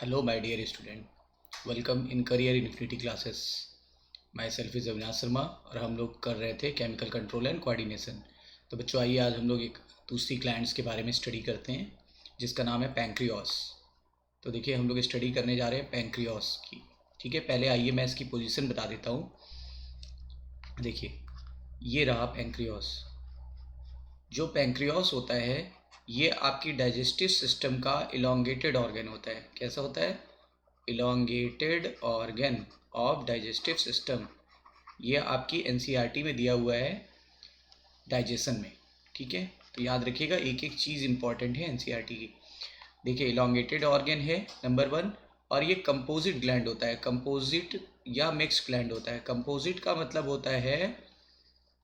Hello, my dear student. Welcome in Career Infinity classes. Myself is Avinash Sharma और हम लोग कर रहे थे केमिकल कंट्रोल एंड कोऑर्डिनेशन। तो बच्चों आइए आज हम लोग एक दूसरी ग्लैंड्स के बारे में स्टडी करते हैं जिसका नाम है पैंक्रियास। तो देखिए हम लोग स्टडी करने जा रहे हैं पैंक्रियास की। ठीक है, पहले आइए मैं इसकी पोजीशन बता देता हूँ। देखिए ये रहा पैंक्रियास। जो पैंक्रियास होता है ये आपकी डाइजेस्टिव सिस्टम का इलोंगेटेड ऑर्गन होता है। कैसा होता है? Elongated organ of digestive system. ये आपकी एनसीईआरटी में दिया हुआ है डाइजेशन में। ठीक है, तो याद रखिएगा एक एक चीज़ इंपॉर्टेंट है एनसीईआरटी की। देखिए इलोंगेटेड ऑर्गन है नंबर 1, और ये कंपोजिट ग्लैंड होता है। कंपोजिट या मिक्स्ड ग्लैंड होता है। कंपोजिट का मतलब होता है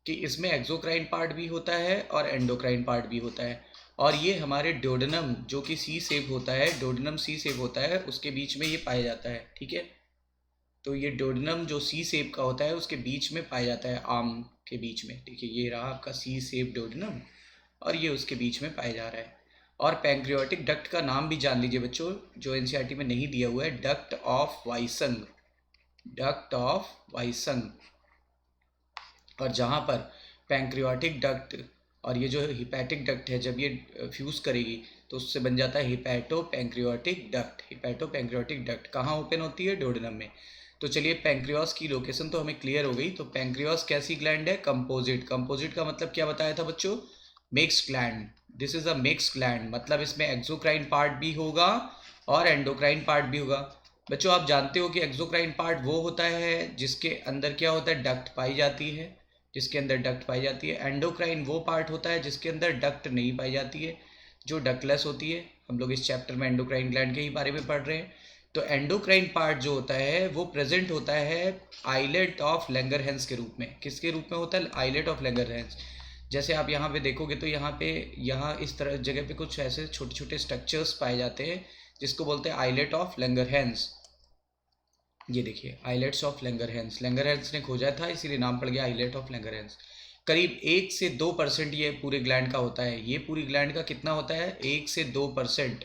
कि इसमें एक्सोक्राइन पार्ट भी होता है और एंडोक्राइन पार्ट भी होता है। और ये हमारे डोडेनम जो कि सी शेप होता है, डोडेनम सी शेप होता है, उसके बीच में ये पाया जाता है। ठीक है, तो ये डोडेनम जो सी शेप का होता है उसके बीच में पाया जाता है, आर्म के बीच में। देखिए ये रहा आपका सी शेप डोडेनम और ये उसके बीच में पाया जा रहा है। और पैंक्रियाटिक डक्ट का नाम भी जान लीजिए बच्चों, जो एनसीईआरटी में नहीं दिया हुआ है, duct of Wirsung. Duct of Wirsung. और जहाँ पर पैंक्रियाटिक डक्ट और ये जो हिपैटिक डक्ट है जब ये फ्यूज़ करेगी तो उससे बन जाता है hepato pancreatic duct. Hepato pancreatic duct कहाँ ओपन होती है? डोडेनम में। तो चलिए पैंक्रियास की लोकेशन तो हमें क्लियर हो गई। तो पैंक्रियास कैसी ग्लैंड है? कंपोजिट। कंपोजिट का मतलब क्या बताया था बच्चों? Mixed gland. This is a mixed gland, मतलब इसमें एक्सोक्राइन पार्ट भी होगा और एंडोक्राइन पार्ट भी होगा। बच्चों आप जानते हो कि एक्सोक्राइन पार्ट वो होता है जिसके अंदर क्या होता है? डक्ट पाई जाती है। जिसके अंदर डक्ट पाई जाती है। एंडोक्राइन वो पार्ट होता है जिसके अंदर डक्ट नहीं पाई जाती है, जो डक्टलेस होती है। हम लोग इस चैप्टर में एंडोक्राइन ग्लैंड के ही बारे में पढ़ रहे हैं। तो एंडोक्राइन पार्ट जो होता है वो प्रेजेंट होता है आइलेट ऑफ लैंगरहैंस के रूप में। किसके रूप में होता है? Islet of Langerhans. जैसे आप यहाँ पे देखोगे तो यहाँ इस तरह जगह पे कुछ ऐसे छोटे छोटे स्ट्रक्चर्स पाए जाते हैं जिसको बोलते हैं आइलेट ऑफ लैंगरहैंस। ये देखिए आइलेट्स ऑफ लैंगरहैंस। लैंगरहैंस ने खोजा था इसीलिए नाम पड़ गया आइलेट ऑफ लैंगरहैंस। करीब 1 से 2% ये पूरे ग्लैंड का होता है। ये पूरी ग्लैंड का कितना होता है? 1 से 2%,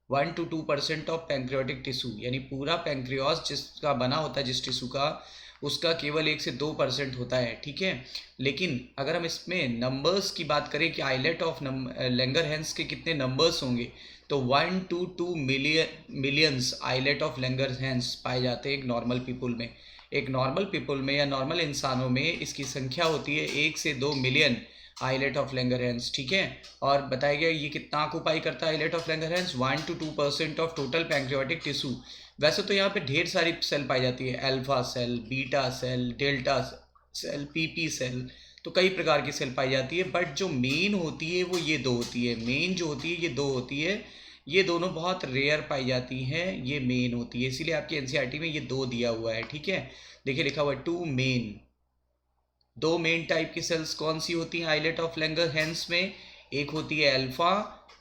1 to 2% ऑफ पैंक्रियाटिक टिश्यू। यानी पूरा पैंक्रियास जिसका बना होता है जिस टिश्यू का, उसका केवल 1 से 2% होता है। ठीक है, लेकिन अगर हम इसमें नंबर्स की बात करें कि आइलेट ऑफ लैंगरहैंस के कितने नंबर्स होंगे, तो 1 to 2 millions islet of Langerhans पाए जाते हैं एक नॉर्मल पीपल में। एक नॉर्मल पीपल में या नॉर्मल इंसानों में इसकी संख्या होती है 1 से 2 मिलियन आइलेट ऑफ लैंगरहैंस। ठीक है, और बताया गया ये कितना ऑक्यूपाई करता है islet of Langerhans? 1 to 2% of total pancreatic tissue. वैसे तो यहाँ पे ढेर सारी सेल पाई जाती है, alpha cell, beta cell, delta cell, PP cell, तो कई प्रकार की सेल पाई जाती है। बट जो मेन होती है वो ये दो होती है। मेन जो होती है ये दो होती है। ये दोनों बहुत रेयर पाई जाती हैं, ये मेन होती है, इसीलिए आपकी एनसीईआरटी में ये दो दिया हुआ है। ठीक है, देखिए लिखा हुआ है 2 मेन। दो मेन टाइप की सेल्स कौन सी होती हैं आइलेट ऑफ लैंगरहैंस में? एक होती है अल्फा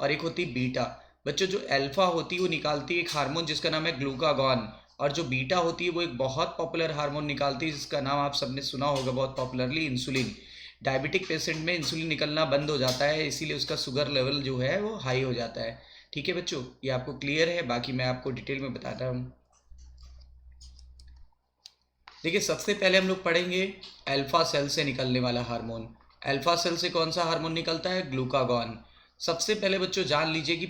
और एक होती है बीटा। बच्चों जो अल्फा होती है वो निकालती है एक हार्मोन जिसका नाम है ग्लूकागॉन, और जो बीटा होती है वो एक बहुत पॉपुलर हार्मोन निकालती है जिसका नाम आप सबने सुना होगा बहुत पॉपुलरली, इंसुलिन। डायबिटिक पेशेंट में इंसुलिन निकलना बंद हो जाता है, इसीलिए उसका शुगर लेवल जो है वो हाई हो जाता है। ठीक है बच्चों, ये आपको क्लियर है? बाकी मैं आपको डिटेल में बताता हूँ। देखिए सबसे पहले हम लोग पढ़ेंगे अल्फा सेल से निकलने वाला हार्मोन। अल्फा सेल से कौन सा हार्मोन निकलता है? ग्लूकागॉन। सबसे पहले बच्चों जान लीजिए कि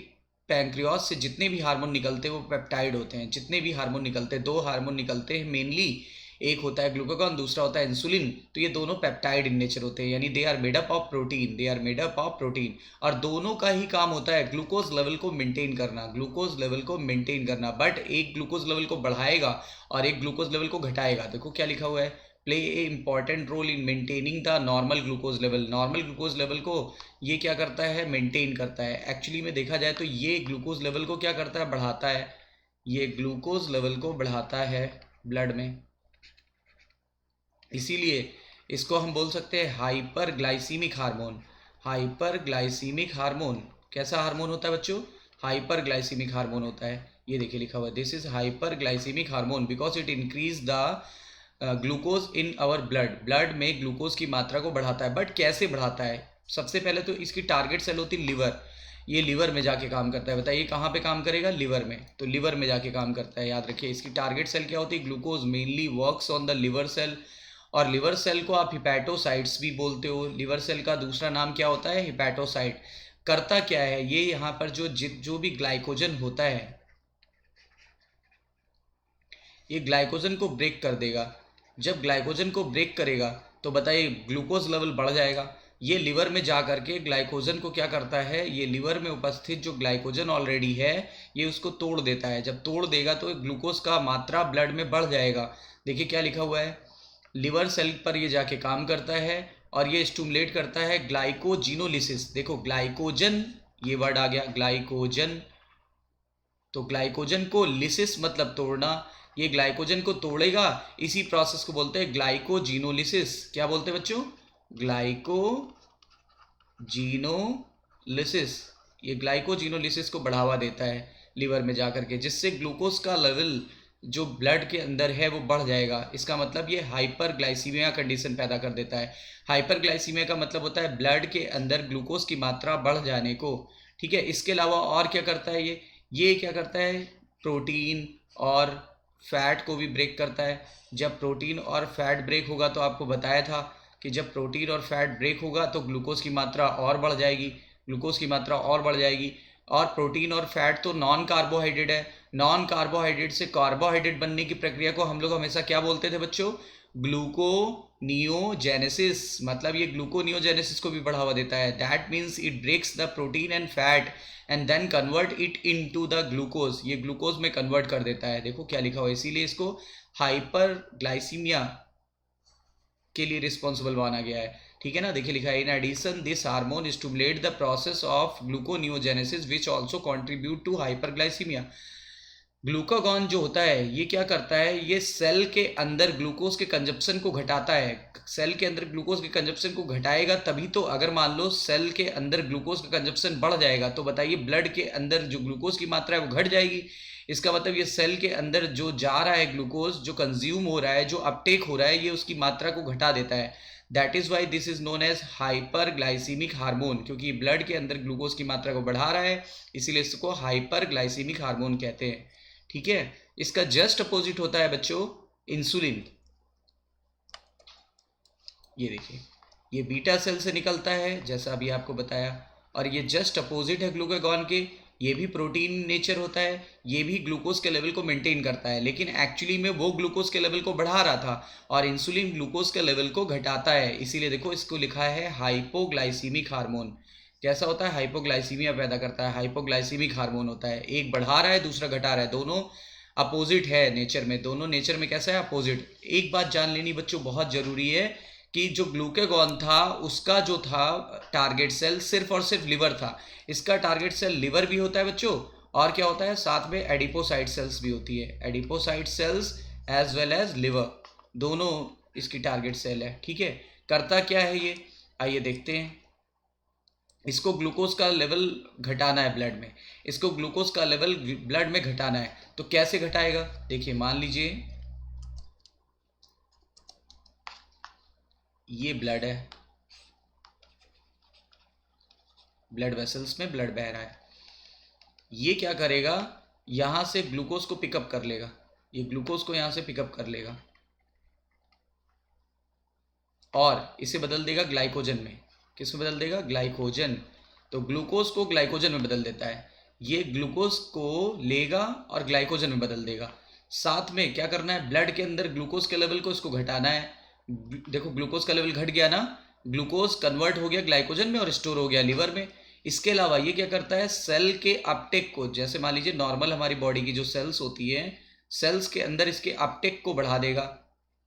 पैंक्रियास से जितने भी हार्मोन निकलते हैं वो पेप्टाइड होते हैं। जितने भी हार्मोन निकलते हैं, दो हार्मोन निकलते हैं मेनली, एक होता है ग्लूकागॉन, दूसरा होता है इंसुलिन। तो ये दोनों पेप्टाइड इन नेचर होते हैं, यानी they are made up of protein. They are made up of protein, और दोनों का ही काम होता है ग्लूकोज लेवल को मेंटेन करना। ग्लूकोज लेवल को मेंटेन करना, बट एक ग्लूकोज लेवल को बढ़ाएगा और एक ग्लूकोज लेवल को घटाएगा। देखो क्या लिखा हुआ है, play a important role in maintaining the normal glucose level. Normal glucose level को ये क्या करता है? मेंटेन करता है। एक्चुअली में देखा जाए तो ये ग्लूकोज लेवल को क्या करता है? बढ़ाता है। ये ग्लूकोज लेवल को बढ़ाता है ब्लड में, इसीलिए इसको हम बोल सकते हैं hyper glycemic hormone. Hyper glycemic hormone कैसा हार्मोन होता है बच्चों? हाइपर ग्लाइसीमिक हार्मोन होता है। ये देखिए लिखा हुआ है, this is hyper glycemic hormone because it increase the glucose in our blood. Blood में ग्लूकोज की मात्रा को बढ़ाता है। बट कैसे बढ़ाता है? सबसे पहले तो इसकी टारगेट सेल होती है लिवर। ये लीवर में जाके काम करता है। बताइए कहाँ पे काम करेगा? लीवर में। तो लीवर में जाके काम करता है, याद रखिए। इसकी टारगेट सेल क्या होती है? Glucose mainly works on the liver cell, और लिवर सेल को आप हिपैटोसाइट्स भी बोलते हो। लिवर सेल का दूसरा नाम क्या होता है? हिपैटोसाइट। करता क्या है ये? यहाँ पर जो भी ग्लाइकोजन होता है, ये ग्लाइकोजन को ब्रेक कर देगा। जब ग्लाइकोजन को ब्रेक करेगा तो बताइए ग्लूकोज लेवल बढ़ जाएगा। ये लिवर में जा करके ग्लाइकोजन को क्या करता है? ये लिवर में उपस्थित जो ग्लाइकोजन ऑलरेडी है, ये उसको तोड़ देता है। जब तोड़ देगा तो ग्लूकोज का मात्रा ब्लड में बढ़ जाएगा। देखिए क्या लिखा हुआ है, लिवर सेल पर ये जाके काम करता है और ये स्टिमुलेट करता है ग्लाइकोजिनोलिसिस। देखो ग्लाइकोजन, ये वर्ड आ गया ग्लाइकोजन। तो ग्लाइकोजन को लिसिस मतलब तोड़ना, ये ग्लाइकोजन को तोड़ेगा, इसी प्रोसेस को बोलते हैं ग्लाइकोजिनोलिसिस। क्या बोलते हैं बच्चों? ग्लाइकोजिनोलिसिस। ये ग्लाइकोजिनोलिसिस को बढ़ावा देता है लीवर में जाकर के, जिससे ग्लूकोज का लेवल जो ब्लड के अंदर है वो बढ़ जाएगा। इसका मतलब ये हाइपरग्लाइसीमिया कंडीशन पैदा कर देता है। हाइपरग्लाइसीमिया का मतलब होता है ब्लड के अंदर ग्लूकोज की मात्रा बढ़ जाने को। ठीक है, इसके अलावा और क्या करता है ये क्या करता है? प्रोटीन और फैट को भी ब्रेक करता है। जब प्रोटीन और फैट ब्रेक होगा, तो आपको बताया था कि जब प्रोटीन और फैट ब्रेक होगा तो ग्लूकोज की मात्रा और बढ़ जाएगी, ग्लूकोज की मात्रा और बढ़ जाएगी। और प्रोटीन और फैट तो नॉन कार्बोहाइड्रेट है। नॉन कार्बोहाइड्रेट से कार्बोहाइड्रेट बनने की प्रक्रिया को हम लोग हमेशा क्या बोलते थे बच्चों? ग्लूकोनियोजेनेसिस। मतलब ये ग्लूकोनियोजेनेसिस को भी बढ़ावा देता है। That means it breaks the protein and fat and then convert it into the glucose. ये ग्लूकोज में कन्वर्ट कर देता है। देखो क्या लिखा हुआ है, इसीलिए इसको हाइपरग्लाइसीमिया के लिए रिस्पॉन्सिबल माना गया है। ठीक है ना, देखिए लिखा है in addition this hormone stimulate the process of gluconeogenesis which also contribute to hyperglycemia. Glucagon जो होता है ये क्या करता है? ये सेल के अंदर ग्लूकोज के कंजप्शन को घटाता है। सेल के अंदर ग्लूकोज के कंजप्शन को घटाएगा तभी तो, अगर मान लो सेल के अंदर ग्लूकोज का कंजप्शन बढ़ जाएगा तो बताइए ब्लड के अंदर जो ग्लूकोज की मात्रा है वो घट जाएगी। इसका मतलब ये सेल के अंदर जो जा रहा है ग्लूकोज, जो कंज्यूम हो रहा है, जो अपटेक हो रहा है, ये उसकी मात्रा को घटा देता है। That is why this is known as hyperglycemic hormone, क्योंकि ब्लड के अंदर ग्लूकोज की मात्रा को बढ़ा रहा है, इसीलिए इसको हाइपरग्लाइसीमिक हार्मोन कहते हैं। ठीक है, इसका जस्ट अपोजिट होता है बच्चों इंसुलिन। ये देखिए, ये बीटा सेल से निकलता है जैसा अभी आपको बताया, और ये जस्ट अपोजिट है ग्लूकागॉन के। ये भी प्रोटीन नेचर होता है, ये भी ग्लूकोज के लेवल को मेंटेन करता है, लेकिन एक्चुअली में वो ग्लूकोज के लेवल को बढ़ा रहा था और इंसुलिन ग्लूकोज के लेवल को घटाता है। इसीलिए देखो इसको लिखा है हाइपोग्लाइसीमिक हार्मोन। कैसा होता है? हाइपोग्लाइसीमिया पैदा करता है, हाइपोग्लाइसीमिक हार्मोन होता है। एक बढ़ा रहा है, दूसरा घटा रहा है, दोनों अपोजिट है नेचर में। दोनों नेचर में कैसा है? अपोजिट। एक बात जान लेनी बच्चों बहुत जरूरी है कि जो ग्लूकागॉन था उसका जो था टारगेट सेल सिर्फ और सिर्फ लिवर था। इसका टारगेट सेल लिवर भी होता है बच्चों, और क्या होता है साथ में? एडिपोसाइट सेल्स भी होती है। Adipocyte cells as well as liver, दोनों इसकी टारगेट सेल है। ठीक है, करता क्या है ये? आइए देखते हैं। इसको ग्लूकोज का लेवल घटाना है ब्लड में, इसको ग्लूकोज का लेवल ब्लड में घटाना है। तो कैसे घटाएगा? देखिए मान लीजिए ये ब्लड है, ब्लड वेसल्स में ब्लड बह रहा है। ये क्या करेगा? यहां से ग्लूकोज को पिकअप कर लेगा, ये ग्लूकोज को यहां से पिकअप कर लेगा और इसे बदल देगा ग्लाइकोजन में। किस में बदल देगा? ग्लाइकोजन। तो ग्लूकोज को ग्लाइकोजन में बदल देता है। ये ग्लूकोज को लेगा और ग्लाइकोजन में बदल देगा। साथ में क्या करना है? ब्लड के अंदर ग्लूकोज के लेवल को इसको घटाना है। देखो ग्लूकोज का लेवल घट गया ना, ग्लूकोज कन्वर्ट हो गया ग्लाइकोजन में और स्टोर हो गया लिवर में। इसके अलावा ये क्या करता है? सेल के अपटेक को, जैसे मान लीजिए नॉर्मल हमारी बॉडी की जो सेल्स होती है, सेल्स के अंदर इसके अपटेक को बढ़ा देगा,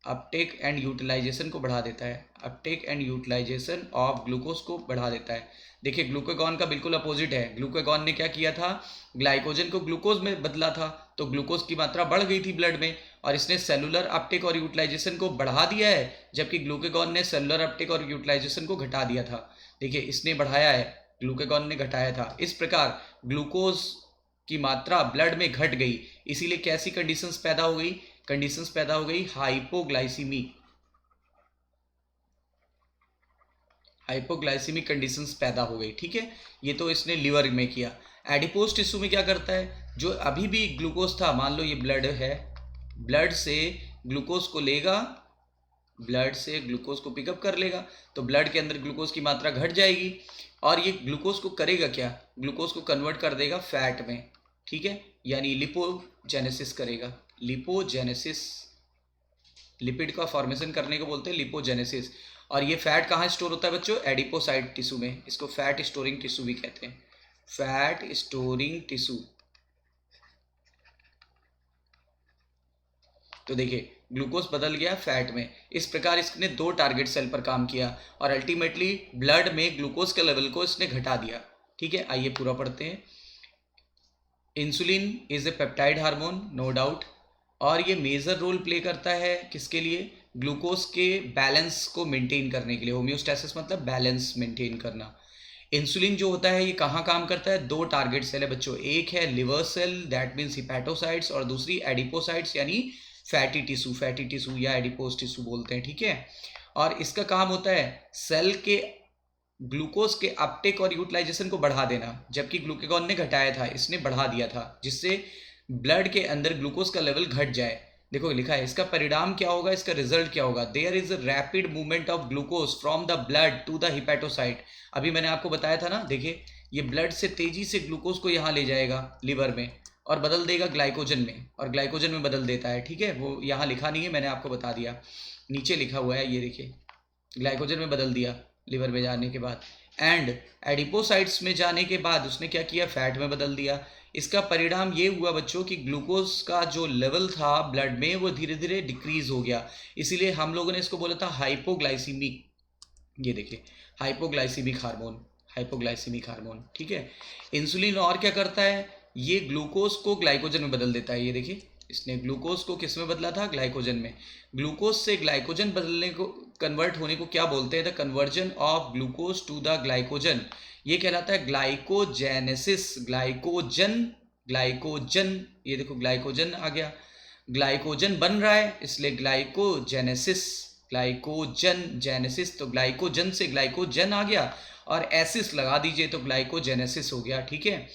अपटेक एंड यूटिलाइजेशन को बढ़ा देता है। Uptake and utilization of glucose को बढ़ा देता है। देखिए ग्लूकागॉन का बिल्कुल अपोजिट है। ग्लूकागॉन ने क्या किया था? ग्लाइकोजन को ग्लूकोज में बदला था, तो ग्लूकोज की मात्रा बढ़ गई थी ब्लड में, और इसने सेलुलर अपटेक और यूटिलाइजेशन को बढ़ा दिया है, जबकि ग्लूकागॉन ने सेलुलर अपटेक और यूटिलाइजेशन को घटा दिया था। देखिए इसने बढ़ाया है, ग्लूकागॉन ने घटाया था। इस प्रकार ग्लूकोज की मात्रा ब्लड में घट गई, इसीलिए कैसी कंडीशंस पैदा हो गई? कंडीशंस पैदा हो गई हाइपोग्लाइसीमी। हाइपोग्लाइसीमिक कंडीशंस पैदा हो गई, ठीक है। ये तो इसने लीवर में किया। एडिपोज टिश्यू में क्या करता है, जो अभी भी ग्लूकोज था, मान लो ये ब्लड है, ब्लड से ग्लूकोज को लेगा, ब्लड से ग्लूकोज को पिकअप कर लेगा, तो ब्लड के अंदर ग्लूकोज की मात्रा घट जाएगी, और ये ग्लूकोज को करेगा क्या, ग्लूकोज को कन्वर्ट कर देगा फैट में, ठीक है, यानी लिपोजेनेसिस करेगा। लिपोजेनेसिस, लिपिड का फॉर्मेशन करने को बोलते हैं लिपोजेनेसिस। और ये फैट कहाँ स्टोर होता है बच्चों, एडिपोसाइट टिश्यू में। इसको फैट स्टोरिंग टिश्यू भी कहते हैं, फैट स्टोरिंग टिश्यू। तो देखिए ग्लूकोज बदल गया फैट में। इस प्रकार इसने 2 टारगेट सेल पर काम किया और अल्टीमेटली ब्लड में ग्लूकोज के लेवल को इसने घटा दिया, ठीक है। आइए पूरा पढ़ते हैं। Insulin is a peptide hormone, no doubt, और ये मेजर रोल प्ले करता है किसके लिए, ग्लूकोज के बैलेंस को मेंटेन करने के लिए। होम्योस्टैसिस मतलब बैलेंस मेंटेन करना। इंसुलिन जो होता है ये कहाँ काम करता है, 2 टारगेट सेल है बच्चों, एक है liver cell that means hepatocytes, और दूसरी एडिपोसाइट्स यानी फैटी टिश्यू या एडिपोज टिश्यू बोलते हैं, ठीक है। और इसका काम होता है सेल के ग्लूकोज के अपटेक और यूटिलाइजेशन को बढ़ा देना, जबकि ग्लूकागॉन ने घटाया था, इसने बढ़ा दिया था, जिससे ब्लड के अंदर ग्लूकोज का लेवल घट जाए। देखो लिखा है, इसका परिणाम क्या होगा, इसका रिजल्ट क्या होगा, there is a rapid movement of glucose from the blood to the hepatocyte. अभी मैंने आपको बताया था ना, देखिए ये ब्लड से तेजी से ग्लूकोज को यहाँ ले जाएगा लिवर में और बदल देगा ग्लाइकोजन में, और ग्लाइकोजन में बदल देता है, ठीक है। वो यहाँ लिखा नहीं है, मैंने आपको बता दिया, नीचे लिखा हुआ है, ये देखिए ग्लाइकोजन में बदल दिया लिवर में जाने के बाद। एंड एडिपोसाइट्स में जाने के बाद उसने क्या किया, फैट में बदल दिया। इसका परिणाम ये हुआ बच्चों कि ग्लूकोज का जो लेवल था ब्लड में वो धीरे धीरे डिक्रीज हो गया, इसीलिए हम लोगों ने इसको बोला था हाइपोग्लाइसीमिक। ये देखिए हाइपोग्लाइसीमिक हार्मोन, हाइपोग्लाइसीमिक हार्मोन, ठीक है। इंसुलिन और क्या करता है, ये ग्लूकोज को ग्लाइकोजन में बदल देता है। ये देखिए इसने ग्लूकोज को किस में बदला था, ग्लाइकोजन में। ग्लूकोज से ग्लाइकोजन बदलने को, कन्वर्ट होने को क्या बोलते हैं, the conversion of glucose to the glycogen, ये कहलाता है ग्लाइकोजेनेसिस। ग्लाइकोजन, ग्लाइकोजन, ये देखो ग्लाइकोजन आ गया, ग्लाइकोजन बन रहा है इसलिए ग्लाइकोजेनेसिस, ग्लाइकोजन जेनेसिस, तो ग्लाइकोजन से ग्लाइकोजन आ गया और एसिस लगा दीजिए तो ग्लाइकोजेनेसिस हो गया, ठीक है।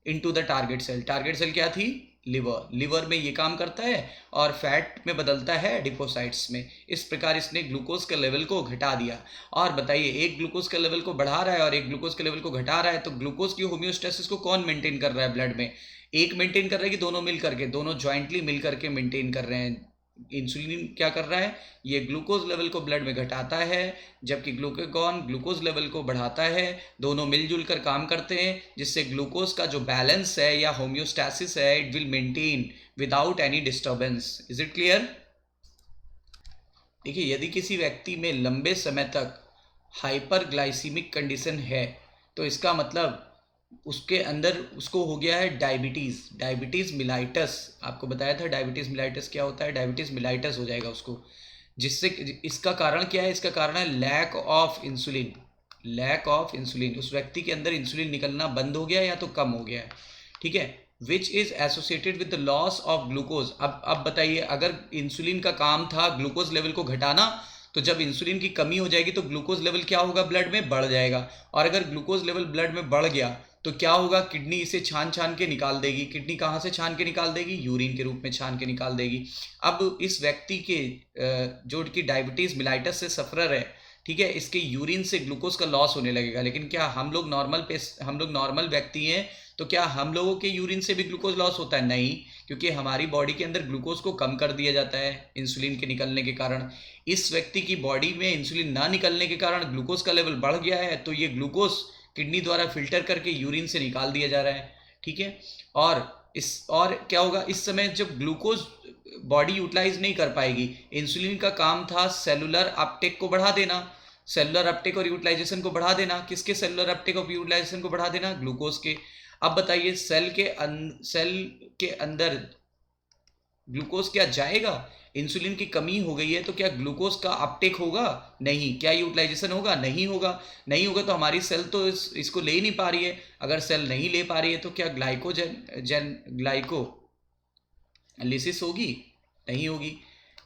Into the target cell, target cell क्या थी, लिवर, लिवर में ये काम करता है और फैट में बदलता है एडिपोसाइट्स में। इस प्रकार इसने ग्लूकोज के लेवल को घटा दिया। और बताइए एक ग्लूकोज के लेवल को बढ़ा रहा है और एक ग्लूकोज के लेवल को घटा रहा है, तो ग्लूकोज की होम्योस्टेसिस को कौन मेंटेन कर रहा है ब्लड में, एक मेंटेन कर रहा है कि दोनों मिल करके, दोनों ज्वाइंटली मिल करके मेंटेन कर रहे हैं। इंसुलिन क्या कर रहा है, ये ग्लूकोज लेवल को ब्लड में घटाता है, जबकि ग्लूकागॉन ग्लूकोज लेवल को बढ़ाता है। दोनों मिलजुल कर काम करते हैं, जिससे ग्लूकोज का जो बैलेंस है या होम्योस्टैसिस है, it will maintain without any disturbance. Is it clear. देखिए यदि किसी व्यक्ति में लंबे समय तक हाइपरग्लाइसीमिक कंडीशन है, तो इसका मतलब उसके अंदर उसको हो गया है डायबिटीज़, डायबिटीज़ मिलाइटस। आपको बताया था डायबिटीज़ मिलाइटस क्या होता है, डायबिटीज़ मिलाइटस हो जाएगा उसको, जिससे इसका कारण क्या है, इसका कारण है lack of insulin, lack of insulin. उस व्यक्ति के अंदर इंसुलिन निकलना बंद हो गया या तो कम हो गया है, ठीक है। Which is associated with the loss of glucose. अब बताइए, अगर इंसुलिन का काम था ग्लूकोज लेवल को घटाना, तो जब इंसुलिन की कमी हो जाएगी तो ग्लूकोज लेवल क्या होगा, ब्लड में बढ़ जाएगा। और अगर ग्लूकोज लेवल ब्लड में बढ़ गया तो क्या होगा, किडनी इसे छान छान के निकाल देगी। किडनी कहाँ से छान के निकाल देगी, यूरिन के रूप में छान के निकाल देगी। अब इस व्यक्ति के जो कि डायबिटीज़ मिलाइटस से सफरर है, ठीक है, इसके यूरिन से ग्लूकोज का लॉस होने लगेगा। लेकिन क्या हम लोग नॉर्मल व्यक्ति हैं, तो क्या हम लोगों के यूरिन से भी ग्लूकोज लॉस होता है, नहीं, क्योंकि हमारी बॉडी के अंदर ग्लूकोज को कम कर दिया जाता है इंसुलिन के निकलने के कारण। इस व्यक्ति की बॉडी में इंसुलिन ना निकलने के कारण ग्लूकोज का लेवल बढ़ गया है, तो ये ग्लूकोज किडनी द्वारा फिल्टर करके यूरिन से निकाल दिया जा रहा है, ठीक है। और क्या होगा, इस समय जब ग्लूकोज बॉडी यूटिलाइज नहीं कर पाएगी, इंसुलिन का काम था सेलुलर अपटेक को बढ़ा देना, सेलुलर अपटेक और यूटिलाइजेशन को बढ़ा देना। किसके सेलुलर अपटेक और यूटिलाइजेशन को बढ़ा देना, ग्लूकोज के। अब बताइए सेल के अंदर ग्लूकोज क्या जाएगा, इंसुलिन की कमी हो गई है तो क्या ग्लूकोज का अपटेक होगा, नहीं। क्या यूटिलाइजेशन होगा, नहीं होगा। नहीं होगा तो हमारी सेल तो इसको ले ही नहीं पा रही है। अगर सेल नहीं ले पा रही है तो क्या ग्लाइकोलिसिस होगी, नहीं होगी।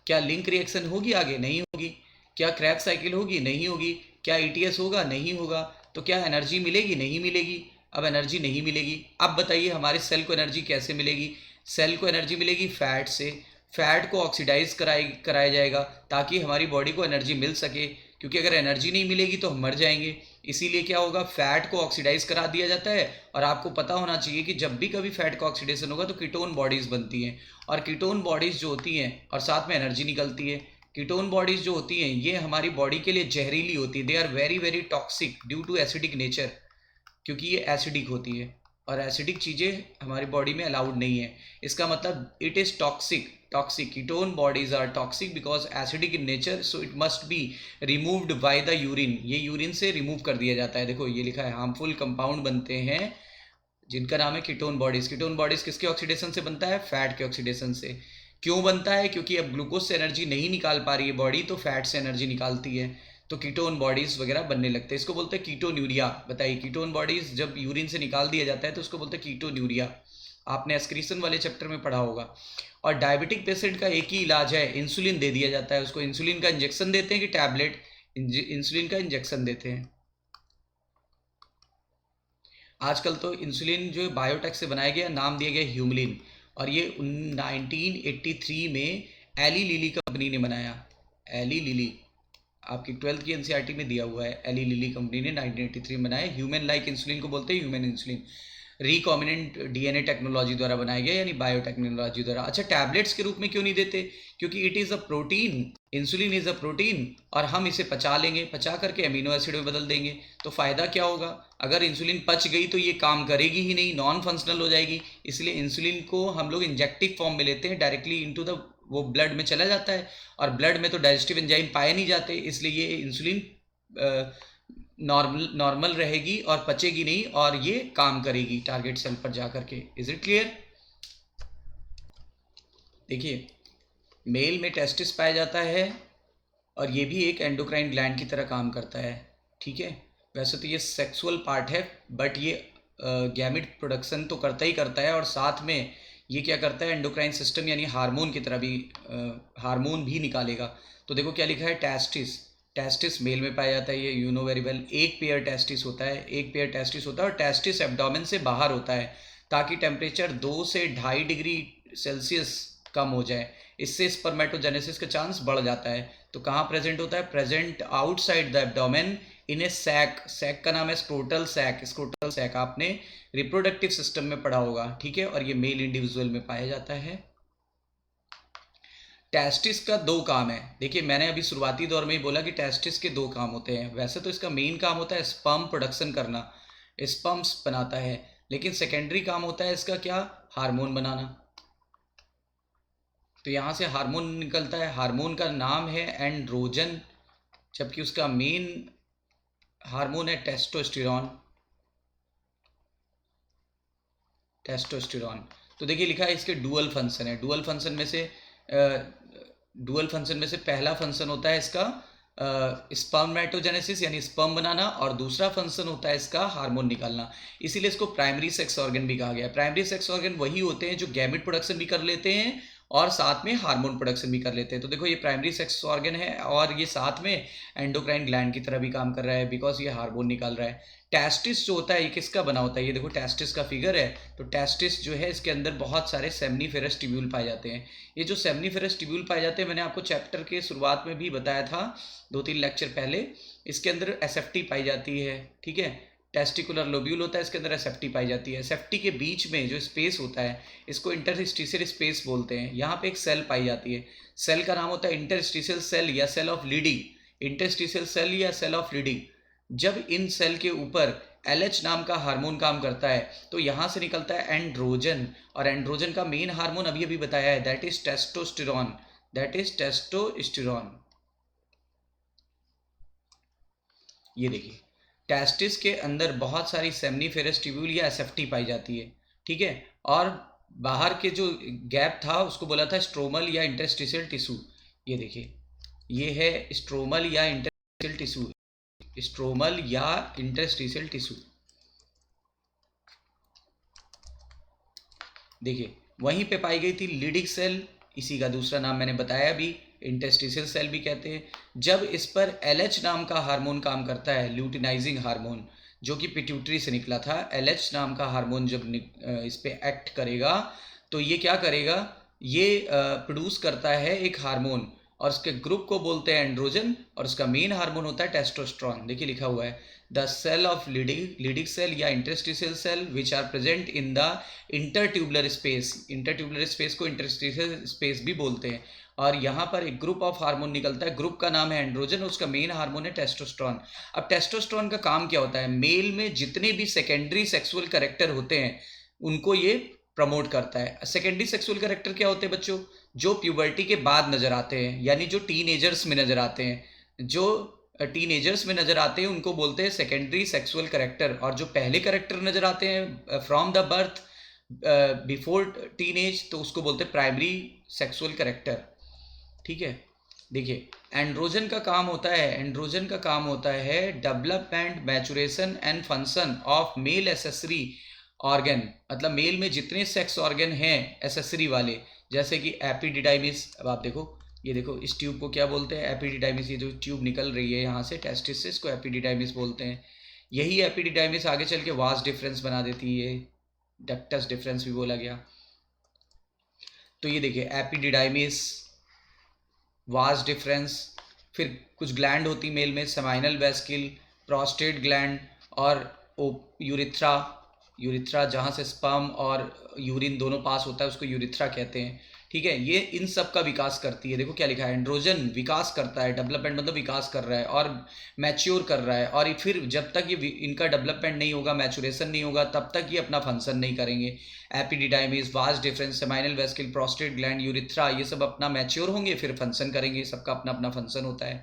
क्या लिंक रिएक्शन होगी आगे, नहीं होगी। क्या क्रैब साइकिल होगी, नहीं होगी। क्या ईटीएस होगा? नहीं होगा। तो क्या एनर्जी मिलेगी? नहीं मिलेगी। अब एनर्जी नहीं मिलेगी, अब बताइए हमारे सेल को एनर्जी कैसे मिलेगी? सेल को एनर्जी मिलेगी फैट से। फैट को ऑक्सीडाइज कराया जाएगा ताकि हमारी बॉडी को एनर्जी मिल सके, क्योंकि अगर एनर्जी नहीं मिलेगी तो हम मर जाएंगे। इसीलिए क्या होगा, फैट को ऑक्सीडाइज करा दिया जाता है। और आपको पता होना चाहिए कि जब भी कभी फैट का ऑक्सीडेशन होगा तो कीटोन बॉडीज बनती हैं, और कीटोन बॉडीज जो होती हैं और साथ में एनर्जी निकलती है। कीटोन बॉडीज जो होती हैं ये हमारी बॉडी के लिए जहरीली होती है। They are very very toxic due to acidic nature, क्योंकि ये एसिडिक होती है और एसिडिक चीज़ें हमारी बॉडी में अलाउड नहीं है। इसका मतलब it is toxic. Toxic ketone bodies are toxic because acidic in nature, so it must be removed by the urine. ये यूरिन से रिमूव कर दिया जाता है। देखो ये लिखा है हार्मफुल कंपाउंड बनते हैं जिनका नाम है कीटोन बॉडीज। कीटोन बॉडीज किसके ऑक्सीडेशन से बनता है? फैट के ऑक्सीडेशन से। क्यों बनता है? क्योंकि अब ग्लूकोज से एनर्जी नहीं निकाल पा रही है बॉडी, तो फैट से एनर्जी निकालती है, तो कीटोन बॉडीज वगैरह बनने लगते हैं। इसको बोलते हैं कीटोन्यूरिया। बताइए, कीटोन बॉडीज जब यूरिन से निकाल दिया जाता है तो उसको बोलते हैं कीटोन्यूरिया। आपने एक्सक्रीशन वाले चैप्टर में पढ़ा होगा। और डायबिटिक पेशेंट का एक ही इलाज है, इंसुलिन दे दिया जाता है उसको। इंसुलिन का इंजेक्शन देते हैं कि टैबलेट? इंसुलिन का इंजेक्शन देते हैं। आजकल तो इंसुलिन जो बायोटेक से बनाया गया, नाम दिया गया ह्यूमलिन, और ये 1983 में एली लिली कंपनी ने बनाया। एली लिली आपकी 12th की एनसीईआरटी में दिया हुआ है। एली लिली कंपनी ने 1983 में बनाया। ह्यूमन लाइक इंसुलिन को बोलते हैं human insulin. Recombinant DNA technology द्वारा बनाया गया, यानी बायोटेक्नोलॉजी द्वारा। अच्छा, टैबलेट्स के रूप में क्यों नहीं देते? क्योंकि it is a protein, insulin is a protein, और हम इसे पचा लेंगे, पचा करके अमीनो एसिड में बदल देंगे। तो फ़ायदा क्या होगा? अगर इंसुलिन पच गई तो ये काम करेगी ही नहीं, नॉन फंक्शनल हो जाएगी। इसलिए इंसुलिन को हम लोग इंजेक्टिव फॉर्म में लेते हैं, डायरेक्टली इनटू द वो ब्लड में चला जाता है, और ब्लड में तो डाइजेस्टिव एंजाइम पाए नहीं जाते, इसलिए ये इंसुलिन नॉर्मल रहेगी और पचेगी नहीं, और ये काम करेगी टारगेट सेल पर जा करके। Is it clear? देखिए, मेल में टेस्टिस पाया जाता है, और ये भी एक एंडोक्राइन ग्लैंड की तरह काम करता है। ठीक है, वैसे तो ये सेक्सुअल पार्ट है, बट ये गैमेट प्रोडक्शन तो करता ही करता है, और साथ में ये क्या करता है, एंडोक्राइन सिस्टम यानी हार्मोन की तरह भी हार्मोन भी निकालेगा। तो देखो क्या लिखा है, टेस्टिस। टेस्टिस मेल में पाया जाता है, ये यू नो वेरी वेल। एक पेयर टेस्टिस होता है, एक पेयर टेस्टिस होता है, और टेस्टिस एब्डोमेन से बाहर होता है ताकि टेम्परेचर 2 से 2.5 डिग्री सेल्सियस कम हो जाए। इससे स्पर्मेटोजेनेसिस का चांस बढ़ जाता है। तो कहाँ प्रेजेंट होता है? Present outside the abdomen in a sac. Sac का नाम है स्क्रोटल सैक। स्क्रोटल सैक आपने रिप्रोडक्टिव सिस्टम में पढ़ा होगा, ठीक है, और ये मेल इंडिविजुअल में पाया जाता है। टेस्टिस का 2 काम है। देखिए, मैंने अभी शुरुआती दौर में ही बोला कि टेस्टिस के 2 काम होते हैं। वैसे तो इसका मेन काम होता है स्पर्म प्रोडक्शन करना, स्पर्म्स बनाता है, लेकिन सेकेंडरी काम होता है इसका क्या? हार्मोन बनाना। तो यहाँ से हार्मोन निकलता है, हार्मोन का नाम है एंड्रोजन, जबकि उसका मेन हार्मोन है टेस्टोस्टेरॉन। टेस्टोस्टेरॉन। तो देखिए लिखा है इसके डुअल फंक्शन है। डुअल फंक्शन में से पहला फंक्शन होता है इसका स्पर्मेटोजेनेसिस यानी स्पर्म बनाना, और दूसरा फंक्शन होता है इसका हार्मोन निकालना। इसीलिए इसको प्राइमरी सेक्स ऑर्गन भी कहा गया है। प्राइमरी सेक्स ऑर्गन वही होते हैं जो गैमेट प्रोडक्शन भी कर लेते हैं और साथ में हार्मोन प्रोडक्शन भी कर लेते हैं। तो देखो, ये प्राइमरी सेक्स ऑर्गन है, और ये साथ में एंडोक्राइन ग्लैंड की तरह भी काम कर रहा है, बिकॉज ये हार्मोन निकाल रहा है। टेस्टिस जो होता है ये किसका बना होता है? ये देखो टेस्टिस का फिगर है। तो टेस्टिस जो है इसके अंदर बहुत सारे सेमनीफेरस ट्यूब्यूल पाए जाते हैं। ये जो सेमनीफेरस ट्यूब्यूल पाए जाते हैं, मैंने आपको चैप्टर के शुरुआत में भी बताया था, 2-3 लेक्चर पहले। इसके अंदर एसएफटी पाई जाती है, ठीक है। टेस्टिकुलर लोब्यूल होता है, इसके अंदर एसएफटी पाई जाती है। एसएफटी के बीच में जो स्पेस होता है इसको इंटरस्टिशियल स्पेस बोलते हैं। यहाँ पे एक सेल पाई जाती है, सेल का नाम होता है इंटरस्टिशियल सेल या सेल ऑफ लीडी। इंटरस्टिशियल सेल या सेल ऑफ लीडी। जब इन सेल के ऊपर LH नाम का हार्मोन काम करता है तो यहाँ से निकलता है एंड्रोजन, और एंड्रोजन का मेन हार्मोन अभी अभी बताया है, that is testosterone. That is testosterone. ये देखिए, टेस्टिस के अंदर बहुत सारी सेमनीफेरस ट्यूब्यूल या एसएफटी पाई जाती है, ठीक है। और बाहर के जो गैप था उसको बोला था स्ट्रोमल या इंटरस्टिशियल टिश्यू। ये देखिए, ये है स्ट्रोमल या इंटरस्टिशियल टिश्यू। स्ट्रोमल या इंटरस्टिशियल टिश्यू। देखिए, वहीं पे पाई गई थी लिडिक सेल, इसी का दूसरा नाम मैंने बताया भी, इंटेस्टिशियल सेल भी कहते हैं। जब इस पर LH नाम का हार्मोन काम करता है, ल्यूटिनाइजिंग हार्मोन, जो कि पिट्यूटरी से निकला था, LH नाम का हार्मोन जब इस पे एक्ट करेगा तो ये क्या करेगा, ये प्रोड्यूस करता है एक हार्मोन और उसके ग्रुप को बोलते हैं एंड्रोजन, और उसका मेन हार्मोन होता है टेस्टोस्टेरोन। देखिए लिखा हुआ है the cell of Leydig cell या interstitial cell which are present in the intertubular space. Intertubular space को इंटरस्टिशियल स्पेस भी बोलते हैं। और यहाँ पर एक ग्रुप ऑफ हार्मोन निकलता है, ग्रुप का नाम है एंड्रोजन, उसका मेन हार्मोन है टेस्टोस्टेरोन। अब टेस्टोस्टेरोन का काम क्या होता है, मेल में जितने भी सेकेंडरी सेक्सुअल कैरेक्टर होते हैं उनको ये प्रमोट करता है। सेकेंडरी सेक्सुअल कैरेक्टर क्या होते हैं बच्चों, जो प्यूबर्टी के बाद नजर आते हैं, यानी जो टीनेजर्स में नजर आते हैं, जो टीनेजर्स में नजर आते हैं उनको बोलते हैं सेकेंडरी सेक्सुअल कैरेक्टर। और जो पहले कैरेक्टर नजर आते हैं from the birth before teenage, तो उसको बोलते हैं प्राइमरी सेक्सुअल कैरेक्टर। ठीक है, देखिए एंड्रोजन का काम होता है, एंड्रोजन का काम होता है development, maturation and function of male accessory organ. मतलब मेल में जितने सेक्स ऑर्गन हैं एसेसरी वाले, जैसे कि एपिडिडाइमिस। अब आप देखो, ये देखो इस ट्यूब को क्या बोलते हैं, एपिडिडाइमिस। ये जो ट्यूब निकल रही है यहाँ से टेस्टिस से, इसको एपिडिडाइमिस बोलते हैं। यही एपिडिडाइमिस आगे चल के वास डिफरेंस बना देती है, डक्टस डिफरेंस भी बोला गया। तो ये देखिए एपिडिडाइमिस, वास डिफरेंस, फिर कुछ ग्लैंड होती मेल में, सेमाइनल वेस्किल, प्रोस्टेट ग्लैंड और यूरिथ्रा। यूरिथ्रा जहाँ से स्पर्म और यूरिन दोनों पास होता है उसको यूरिथ्रा कहते हैं। ठीक है, ये इन सब का विकास करती है। देखो क्या लिखा है, एंड्रोजन विकास करता है, डेवलपमेंट मतलब विकास कर रहा है और मैच्योर कर रहा है। और फिर जब तक ये इनका डेवलपमेंट नहीं होगा, मैचुरेशन नहीं होगा, तब तक ये अपना फंक्शन नहीं करेंगे। Epididymis, vas deferens, seminal vesicle, prostate gland, urethra, ये सब अपना मैच्योर होंगे फिर फंक्शन करेंगे। सबका अपना अपना फंक्शन होता है।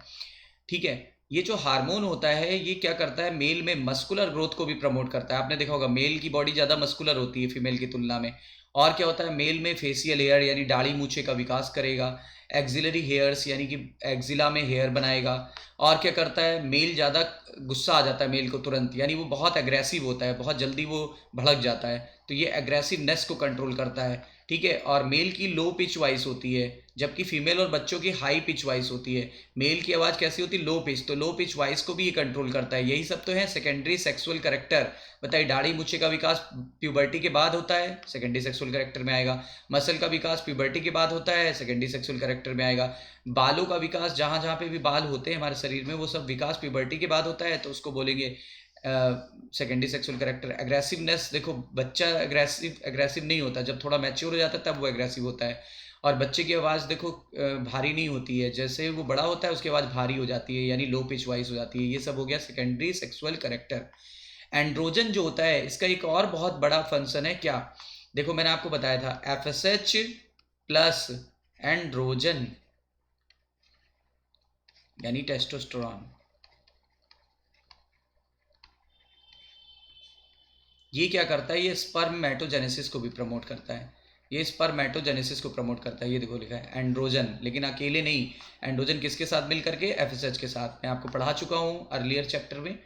ठीक है, ये जो हार्मोन होता है ये क्या करता है, मेल में मस्कुलर ग्रोथ को भी प्रमोट करता है। आपने देखा होगा मेल की बॉडी ज़्यादा मस्कुलर होती है फीमेल की तुलना में। और क्या होता है, मेल में फेशियल हेयर यानी दाढ़ी मूछे का विकास करेगा, एक्सिलरी हेयर्स यानी कि एक्जिला में हेयर बनाएगा। और क्या करता है, मेल ज़्यादा गुस्सा आ जाता है मेल को तुरंत, यानी वो बहुत एग्रेसिव होता है, बहुत जल्दी वो भड़क जाता है, तो ये एग्रेसिवनेस को कंट्रोल करता है। ठीक है, और मेल की लो पिच वॉइस होती है, जबकि फीमेल और बच्चों की हाई पिच वॉइस होती है। मेल की आवाज़ कैसी होती है, लो पिच, तो लो पिच वॉइस को भी ये कंट्रोल करता है। यही सब तो है सेकेंडरी सेक्सुअल कैरेक्टर। बताइए, दाढ़ी मूछे का विकास प्यूबर्टी के बाद होता है, सेकेंडरी सेक्सुअल कैरेक्टर में आएगा। मसल का विकास प्यूबर्टी के बाद होता है, सेकेंडरी सेक्सुअल कैरेक्टर में आएगा। बालों का विकास, जहाँ जहाँ पे भी बाल होते हैं हमारे शरीर में, वो सब विकास प्यूबर्टी के बाद होता है, तो उसको बोलेंगे सेकेंडरी सेक्सुअल कैरेक्टर। एग्रेसिवनेस, देखो बच्चा एग्रेसिव नहीं होता, जब थोड़ा मैच्योर हो जाता है तब वो एग्रेसिव होता है। और बच्चे की आवाज़ देखो भारी नहीं होती है, जैसे वो बड़ा होता है उसकी आवाज़ भारी हो जाती है, यानी लो पिच वॉइस हो जाती है। ये सब हो गया सेकेंडरी सेक्सुअल कैरेक्टर। एंड्रोजन जो होता है इसका एक और बहुत बड़ा फंक्शन है, क्या, देखो मैंने आपको बताया था FSH प्लस एंड्रोजन यानी टेस्टोस्टेरोन। ये क्या करता है, ये स्पर्मेटोजेनेसिस को भी प्रमोट करता है। ये स्पर्मेटोजेनेसिस को प्रमोट करता है। ये देखो लिखा है एंड्रोजन, लेकिन अकेले नहीं, एंड्रोजन किसके साथ मिल करके, FSH के साथ। मैं आपको पढ़ा चुका हूँ अर्लियर चैप्टर में।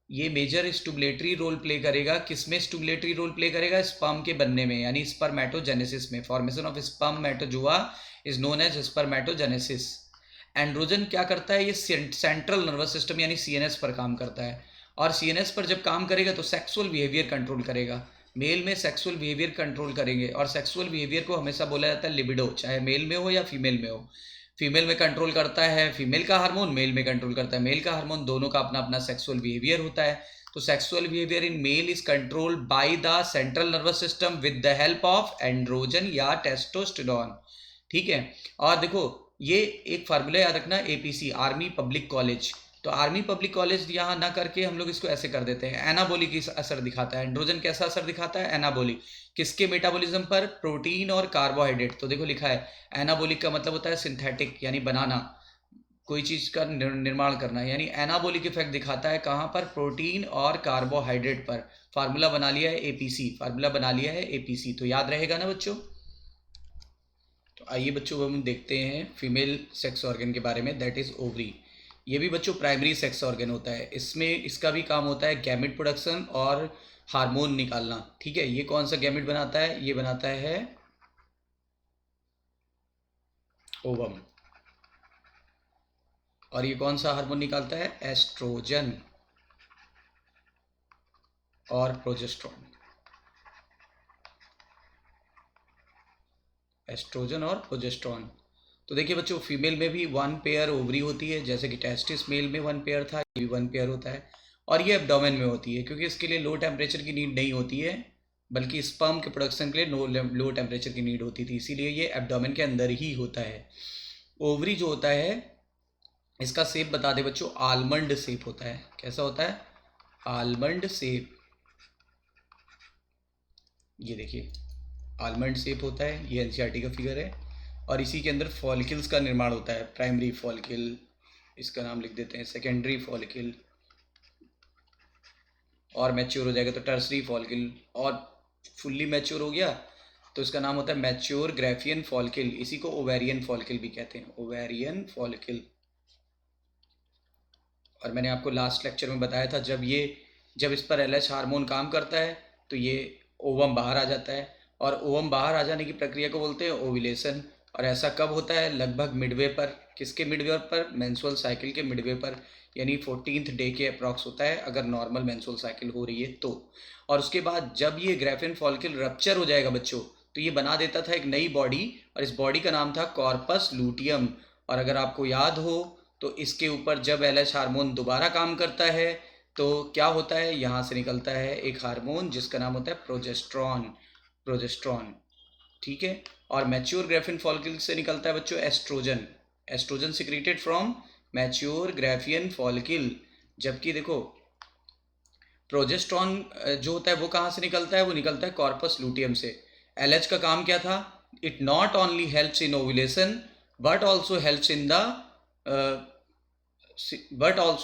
ये मेजर स्टुमुलेटरी रोल प्ले करेगा, किसमें स्टुमुलेटरी रोल प्ले करेगा, स्पर्म के बनने में, यानी स्पर्मेटोजेनेसिस में। Formation of spermatozoa is known as spermatogenesis. Androgen क्या करता है, ये सेंट्रल नर्वस सिस्टम यानी CNS पर काम करता है। और CNS पर जब काम करेगा तो सेक्सुअल बिहेवियर कंट्रोल करेगा। मेल में सेक्सुअल बिहेवियर कंट्रोल करेंगे, और सेक्सुअल बिहेवियर को हमेशा बोला जाता है लिबिडो, चाहे मेल में हो या फीमेल में हो। फीमेल में कंट्रोल करता है फीमेल का हार्मोन, मेल में कंट्रोल करता है मेल का हार्मोन, दोनों का अपना अपना सेक्सुअल बिहेवियर होता है। तो sexual behaviour in male is controlled by the central nervous system with the help of androgen या टेस्टोस्टेरोन। ठीक है, और देखो ये एक फार्मूला याद रखना, APC आर्मी पब्लिक कॉलेज। तो आर्मी पब्लिक कॉलेज यहाँ ना करके हम लोग इसको ऐसे कर देते हैं, एनाबोलिक असर दिखाता है। एंड्रोजन कैसा असर दिखाता है, एनाबोलिक, किसके मेटाबॉलिज्म पर, प्रोटीन और कार्बोहाइड्रेट। तो देखो लिखा है एनाबोलिक का मतलब होता है सिंथेटिक, यानी बनाना, कोई चीज़ का निर्माण करना, यानी एनाबोलिक इफेक्ट दिखाता है कहाँ पर, प्रोटीन और कार्बोहाइड्रेट पर। फार्मूला बना लिया है APC, फार्मूला बना लिया है APC, तो याद रहेगा ना बच्चों। तो आइए बच्चों हम देखते हैं फीमेल सेक्स ऑर्गन के बारे में, दैट इज ओवरी। ये भी बच्चों प्राइमरी सेक्स ऑर्गन होता है, इसमें इसका भी काम होता है गैमेट प्रोडक्शन और हार्मोन निकालना। ठीक है, ये कौन सा गैमेट बनाता है, ये बनाता है ओवम। और ये कौन सा हार्मोन निकालता है? एस्ट्रोजन और प्रोजेस्टेरॉन। एस्ट्रोजन और प्रोजेस्टेरॉन। तो देखिए बच्चों, फीमेल में भी 1 पेयर ओवरी होती है, जैसे कि टेस्टिस मेल में 1 पेयर था, ये भी 1 पेयर होता है। और ये एब्डोमेन में होती है, क्योंकि इसके लिए लो टेम्परेचर की नीड नहीं होती है, बल्कि स्पर्म के प्रोडक्शन के लिए लो टेम्परेचर की नीड होती थी, इसीलिए ये एब्डोमेन के अंदर ही होता है। ओवरी जो होता है, इसका शेप बता दे बच्चों, आलमंड शेप होता है। कैसा होता है? Almond shape. ये देखिए, आलमंड शेप होता है, ये एनसीईआरटी का फिगर है। और इसी के अंदर फॉलिकल्स का निर्माण होता है। प्राइमरी फॉलिकल, इसका नाम लिख देते हैं, सेकेंडरी फॉलिकल, और मैच्योर हो जाएगा तो टर्सरी फॉलिकल, और फुल्ली मैच्योर हो गया तो इसका नाम होता है मैच्योर ग्राफियन फॉलिकल। इसी को ओवेरियन फॉलिकल भी कहते हैं, ओवेरियन फॉलिकल। और मैंने आपको लास्ट लेक्चर में बताया था, जब इस पर एलएच हार्मोन काम करता है तो ये ओवम बाहर आ जाता है, और ओवम बाहर आ जाने की प्रक्रिया को बोलते हैं ओव्यूलेशन। और ऐसा कब होता है? लगभग मिडवे पर। किसके मिडवे पर? मेंस्ट्रुअल साइकिल के मिडवे पर, यानी 14th डे के अप्रॉक्स होता है, अगर नॉर्मल मेंस्ट्रुअल साइकिल हो रही है तो। और उसके बाद जब ये ग्राफियन फॉलिकल रप्चर हो जाएगा बच्चों, तो ये बना देता था एक नई बॉडी, और इस बॉडी का नाम था कॉर्पस लूटियम। और अगर आपको याद हो तो इसके ऊपर जब एलएच हार्मोन दोबारा काम करता है तो क्या होता है? यहाँ से निकलता है एक हार्मोन जिसका नाम होता है प्रोजेस्टेरॉन। प्रोजेस्टेरॉन, ठीक है। और मैच्योर ग्राफियन फॉलिकल से निकलता है बच्चों estrogen. Estrogen secreted from mature Graafian follicle. जबकि देखो, प्रोजेस्टेरॉन जो होता है वो कहाँ से निकलता है? वो निकलता है कॉर्पस लूटियम से। एलएच का काम क्या था? It not only helps in ovulation but also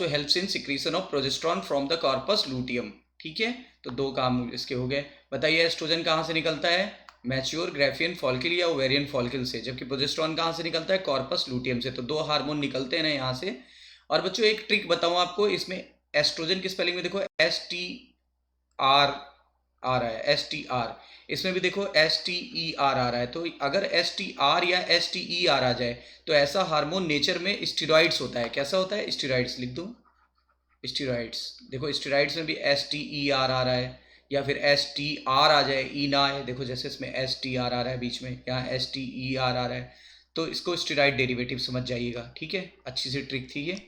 helps in secretion of progesterone from the corpus luteum. ठीक है, तो 2 काम इसके हो गए। बताइए, एस्ट्रोजन कहाँ से निकलता है? मैच्योर ग्राफियन फॉलिकल या ओवेरियन फॉलिकल से। जबकि प्रोजेस्टेरॉन कहाँ से निकलता है? कॉर्पस लूटियम से। तो 2 हार्मोन निकलते हैं ना यहाँ से। और बच्चों एक ट्रिक बताऊँ आपको, इसमें एस्ट्रोजन की स्पेलिंग में देखो STR आ रहा है, STR। इसमें भी देखो STER आ रहा है। तो अगर STR या STER आ जाए तो ऐसा हार्मोन नेचर में स्टीरॉइड्स होता है। कैसा होता है? स्टीरॉइड्स लिख दूं, स्टीरॉइड्स। देखो स्टीरॉइड्स में भी STER आ रहा है, या फिर STR आ जाए, ई ना आए। देखो जैसे इसमें STR आ रहा है बीच में, यहाँ STER आ रहा है, तो इसको स्टीरॉइड डेरिवेटिव समझ जाइएगा। ठीक है, अच्छी सी ट्रिक थी ये।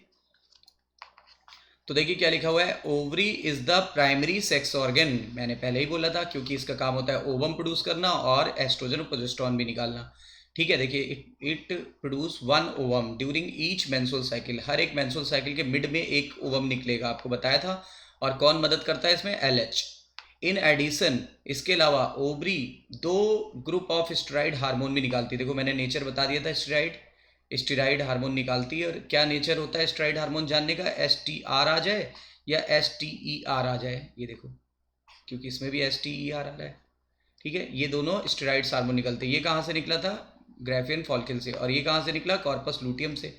तो देखिए क्या लिखा हुआ है, ovary is the primary sex organ. मैंने पहले ही बोला था, क्योंकि इसका काम होता है ओवम प्रोड्यूस करना और एस्ट्रोजन और प्रोजेस्टेरॉन भी निकालना। ठीक है, देखिए it produce 1 ovum during each menstrual cycle. हर एक मेंस्ट्रुअल साइकिल के मिड में एक ओवम निकलेगा, आपको बताया था। और कौन मदद करता है इसमें? एलएच। इन एडिशन, इसके अलावा ovary 2 group of steroid hormone भी निकालती है। देखो मैंने नेचर बता दिया था, स्टेरॉइड हार्मोन निकालती है। और क्या नेचर होता है स्टेरॉइड हार्मोन जानने का? STR आ जाए या STER आ जाए, ये देखो, क्योंकि इसमें भी STER आ रहा है। ठीक है, ये दोनों स्टेरॉइड हार्मोन निकलते हैं। ये कहाँ से निकला था? ग्राफियन फॉलिकल से। और ये कहाँ से निकला? कॉर्पस लूटियम से।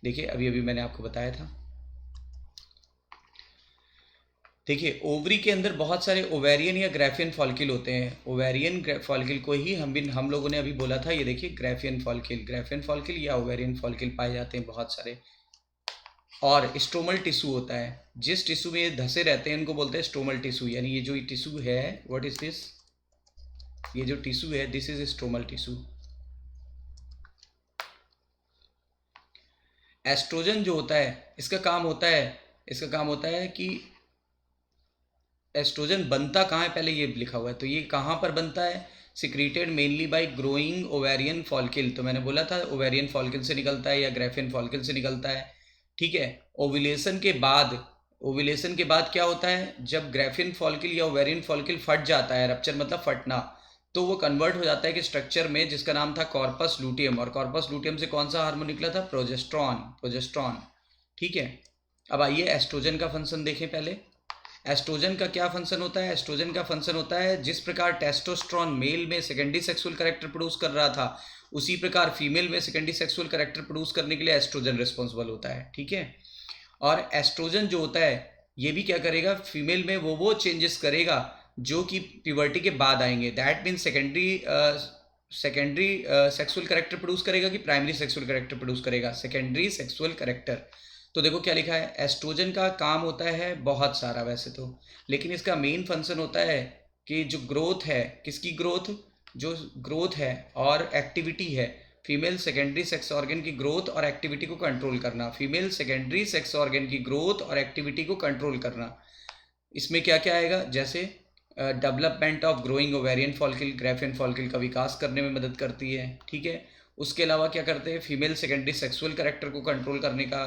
देखिए अभी अभी मैंने आपको बताया था। देखिए ओवरी के अंदर बहुत सारे ओवेरियन या ग्राफियन फॉलिकल होते हैं। ओवेरियन फॉलिकल को ही हम लोगों ने अभी बोला था। ये देखिए ग्राफियन फॉलिकल या ओवेरियन फॉलिकल पाए जाते हैं बहुत सारे। और स्ट्रोमल टिश्यू होता है, जिस टिश्यू में ये धसे रहते हैं इनको बोलते हैं स्ट्रोमल टिश्यू। यानी ये जो टिश्यू है, व्हाट इज दिस? ये जो टिश्यू है, this is stromal tissue. Estrogen जो होता है, इसका काम होता है कि एस्ट्रोजन बनता कहाँ है? पहले ये लिखा हुआ है, तो ये कहाँ पर बनता है? Secreted mainly by growing ovarian follicle. तो मैंने बोला था ओवेरियन फॉलिकल से निकलता है या ग्राफियन फॉलिकल से निकलता है। ठीक है, ओव्यूलेशन के बाद क्या होता है? जब ग्राफियन फॉलिकल या ओवेरियन फॉलिकल फट जाता है, रप्चर मतलब फटना, तो वो कन्वर्ट हो जाता है कि स्ट्रक्चर में, जिसका नाम था कॉर्पस लूटियम। और कॉर्पस लूटियम से कौन सा हार्मोन निकला था? प्रोजेस्ट्रॉन। ठीक है, अब आइए एस्ट्रोजन का फंक्शन देखें पहले। एस्ट्रोजन का क्या फंक्शन होता है? एस्ट्रोजन का फंक्शन होता है, जिस प्रकार टेस्टोस्टेरोन मेल में सेकेंडरी सेक्सुअल कैरेक्टर प्रोड्यूस कर रहा था, उसी प्रकार फीमेल में सेकेंडरी सेक्सुअल कैरेक्टर प्रोड्यूस करने के लिए एस्ट्रोजन रिस्पॉन्सिबल होता है। ठीक है, और एस्ट्रोजन जो होता है ये भी क्या करेगा? फीमेल में वो चेंजेस करेगा जो कि प्यूबर्टी के बाद आएंगे। That means secondary sexual character produce करेगा कि प्राइमरी सेक्सुअल कैरेक्टर प्रोड्यूस करेगा? Secondary sexual character. तो देखो क्या लिखा है, एस्ट्रोजन का काम होता है बहुत सारा वैसे तो, लेकिन इसका मेन फंक्शन होता है कि जो ग्रोथ है, किसकी ग्रोथ, जो ग्रोथ है और एक्टिविटी है, फीमेल सेकेंडरी सेक्स ऑर्गन की ग्रोथ और एक्टिविटी को कंट्रोल करना, फीमेल सेकेंडरी सेक्स ऑर्गन की ग्रोथ और एक्टिविटी को कंट्रोल करना। इसमें क्या क्या आएगा, जैसे development of growing ovarian follicle, Graafian follicle का विकास करने में मदद करती है, ठीक है। उसके अलावा क्या करते हैं, फीमेल सेकेंडरी सेक्सुअल कैरेक्टर को कंट्रोल करने का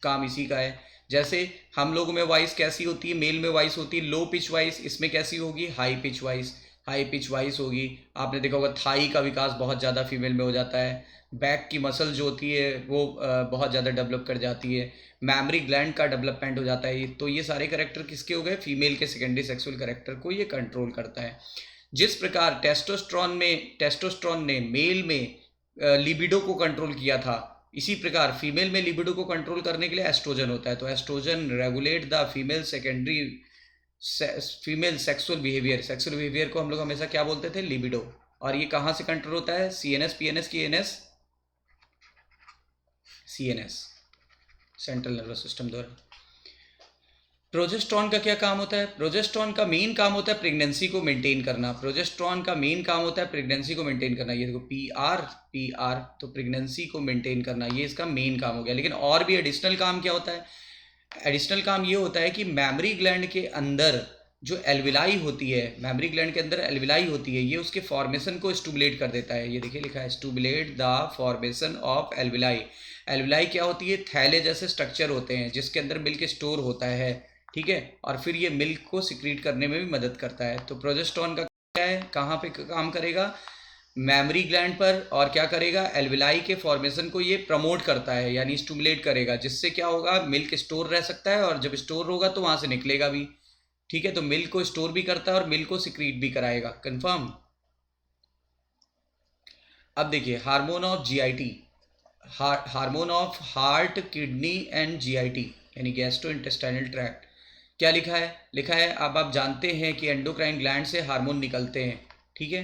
काम इसी का है। जैसे हम लोगों में वॉइस कैसी होती है, मेल में वॉइस होती है लो पिच वॉइस, इसमें कैसी होगी, high pitch voice, high pitch voice होगी। आपने देखा होगा थाई का विकास बहुत ज़्यादा फीमेल में हो जाता है, बैक की मसल जो होती है वो बहुत ज़्यादा डेवलप कर जाती है, मैमरी ग्लैंड का डेवलपमेंट हो जाता है। तो ये सारे करेक्टर किसके हो गए, फीमेल के सेकेंडरी सेक्सुअल करेक्टर को ये कंट्रोल करता है। जिस प्रकार टेस्टोस्टेरोन ने मेल में लिबिडो को कंट्रोल किया था, इसी प्रकार फीमेल में लिबिडो को कंट्रोल करने के लिए एस्ट्रोजन होता है। तो estrogen regulate the female sexual behaviour को हम लोग हमेशा क्या बोलते थे, लिबिडो। और ये कहाँ से कंट्रोल होता है, सीएनएस, पीएनएस की NS, CNS, central nervous system द्वारा। प्रोजेस्टेरॉन का क्या काम होता है, प्रोजेस्टेरॉन का मेन काम होता है प्रेगनेंसी को मेंटेन करना, प्रोजेस्टेरॉन का मेन काम होता है प्रेगनेंसी को मेंटेन करना। ये देखो पी आर, तो प्रेगनेंसी को मेंटेन करना, ये इसका मेन काम हो गया। लेकिन और भी एडिशनल काम क्या होता है, एडिशनल काम ये होता है कि मैमरी ग्लैंड के अंदर जो एल्विलाई होती है, मैमरी ग्लैंड के अंदर एल्विलाई होती है, ये उसके फॉर्मेशन को स्टूमुलेट कर देता है। ये देखिए लिखा है, stimulate the formation of alveoli. Alveoli क्या होती है, थैले जैसे स्ट्रक्चर होते हैं जिसके अंदर मिल्क स्टोर होता है, ठीक है, और फिर ये मिल्क को सिक्रीट करने में भी मदद करता है। तो प्रोजेस्टेरॉन का क्या है, कहाँ पे काम करेगा, मैमरी ग्लैंड पर, और क्या करेगा, एल्विलाई के फॉर्मेशन को ये प्रमोट करता है, यानी स्टिमुलेट करेगा, जिससे क्या होगा, मिल्क स्टोर रह सकता है, और जब स्टोर होगा तो वहां से निकलेगा भी, ठीक है। तो मिल्क को स्टोर भी करता है और मिल्क को सिक्रीट भी कराएगा, कंफर्म। अब देखिए hormone of GIT, hormone of heart, kidney and GIT, यानी गैस्ट्रो इंटेस्टाइनल ट्रैक्ट। क्या लिखा है, लिखा है अब आप जानते हैं कि एंडोक्राइन ग्लैंड से हार्मोन निकलते हैं, ठीक है,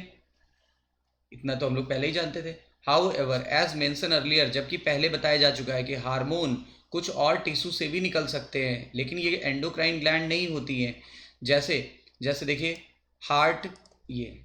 इतना तो हम लोग पहले ही जानते थे। However as mention earlier, जबकि पहले बताया जा चुका है कि हार्मोन कुछ और टिश्यू से भी निकल सकते हैं, लेकिन ये एंडोक्राइन ग्लैंड नहीं होती हैं। जैसे जैसे देखिए हार्ट, ये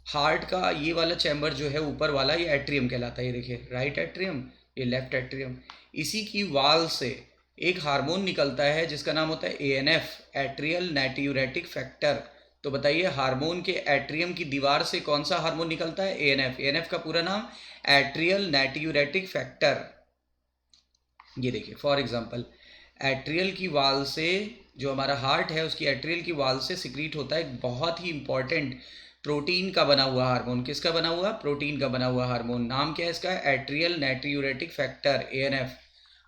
हार्ट का ये वाला चैम्बर जो है ऊपर वाला, ये एट्रियम कहलाता है। ये देखिए राइट एट्रियम, ये लेफ्ट एट्रियम। इसी की वाल से एक हार्मोन निकलता है जिसका नाम होता है एएनएफ, एट्रियल नाइट्यूरेटिक फैक्टर। तो बताइए हार्मोन के एट्रियम की दीवार से कौन सा हार्मोन निकलता है, एएनएफ। एएनएफ का पूरा नाम एट्रियल नाइट्यूरेटिक फैक्टर। ये देखिए फॉर एग्जांपल, एट्रियल की वाल से, जो हमारा हार्ट है उसकी एट्रियल की वाल से सिक्रीट होता है एक बहुत ही इंपॉर्टेंट प्रोटीन का बना हुआ हार्मोन। किसका बना हुआ, प्रोटीन का बना हुआ हार्मोन। नाम क्या है इसका, एट्रियल नाइट्यूरेटिक फैक्टर, एएनएफ।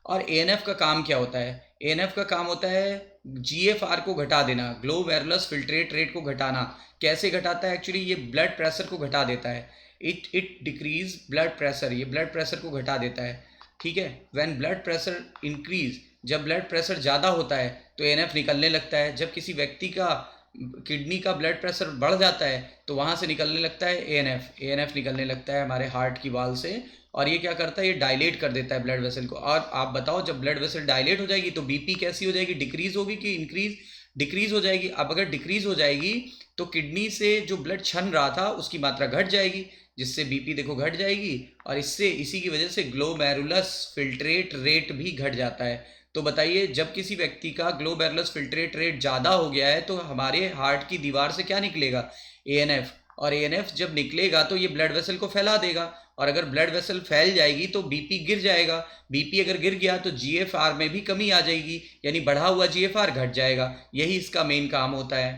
और एएनएफ का काम क्या होता है, एएनएफ का काम होता है जीएफआर को घटा देना, ग्लोमेरुलस फिल्ट्रेट रेट को घटाना। कैसे घटाता है, एक्चुअली ये ब्लड प्रेशर को घटा देता है। इट डिक्रीज ब्लड प्रेशर, ये ब्लड प्रेशर को घटा देता है, ठीक है। व्हेन ब्लड प्रेशर इंक्रीज, जब ब्लड प्रेशर ज़्यादा होता है तो एएनएफ निकलने लगता है। जब किसी व्यक्ति का किडनी का ब्लड प्रेशर बढ़ जाता है तो वहाँ से निकलने लगता है एएनएफ, एएनएफ निकलने लगता है हमारे हार्ट की वाल से। और ये क्या करता है, ये डायलेट कर देता है ब्लड वेसल को। और आप बताओ जब ब्लड वेसल डायलेट हो जाएगी तो बीपी कैसी हो जाएगी, डिक्रीज होगी कि इंक्रीज, डिक्रीज हो जाएगी। अब अगर डिक्रीज हो जाएगी तो किडनी से जो ब्लड छन रहा था उसकी मात्रा घट जाएगी, जिससे बीपी देखो घट जाएगी, और इससे इसी की वजह से ग्लोमेरुलस फिल्ट्रेट रेट भी घट जाता है। तो बताइए जब किसी व्यक्ति का ग्लोमेरुलस फिल्ट्रेट रेट ज़्यादा हो गया है तो हमारे हार्ट की दीवार से क्या निकलेगा, एएनएफ। और एएनएफ जब निकलेगा तो ये ब्लड वेसल को फैला देगा, और अगर ब्लड वेसल फैल जाएगी तो बीपी गिर जाएगा। बीपी अगर गिर गया तो जीएफआर में भी कमी आ जाएगी, यानी बढ़ा हुआ जीएफआर घट जाएगा। यही इसका मेन काम होता है,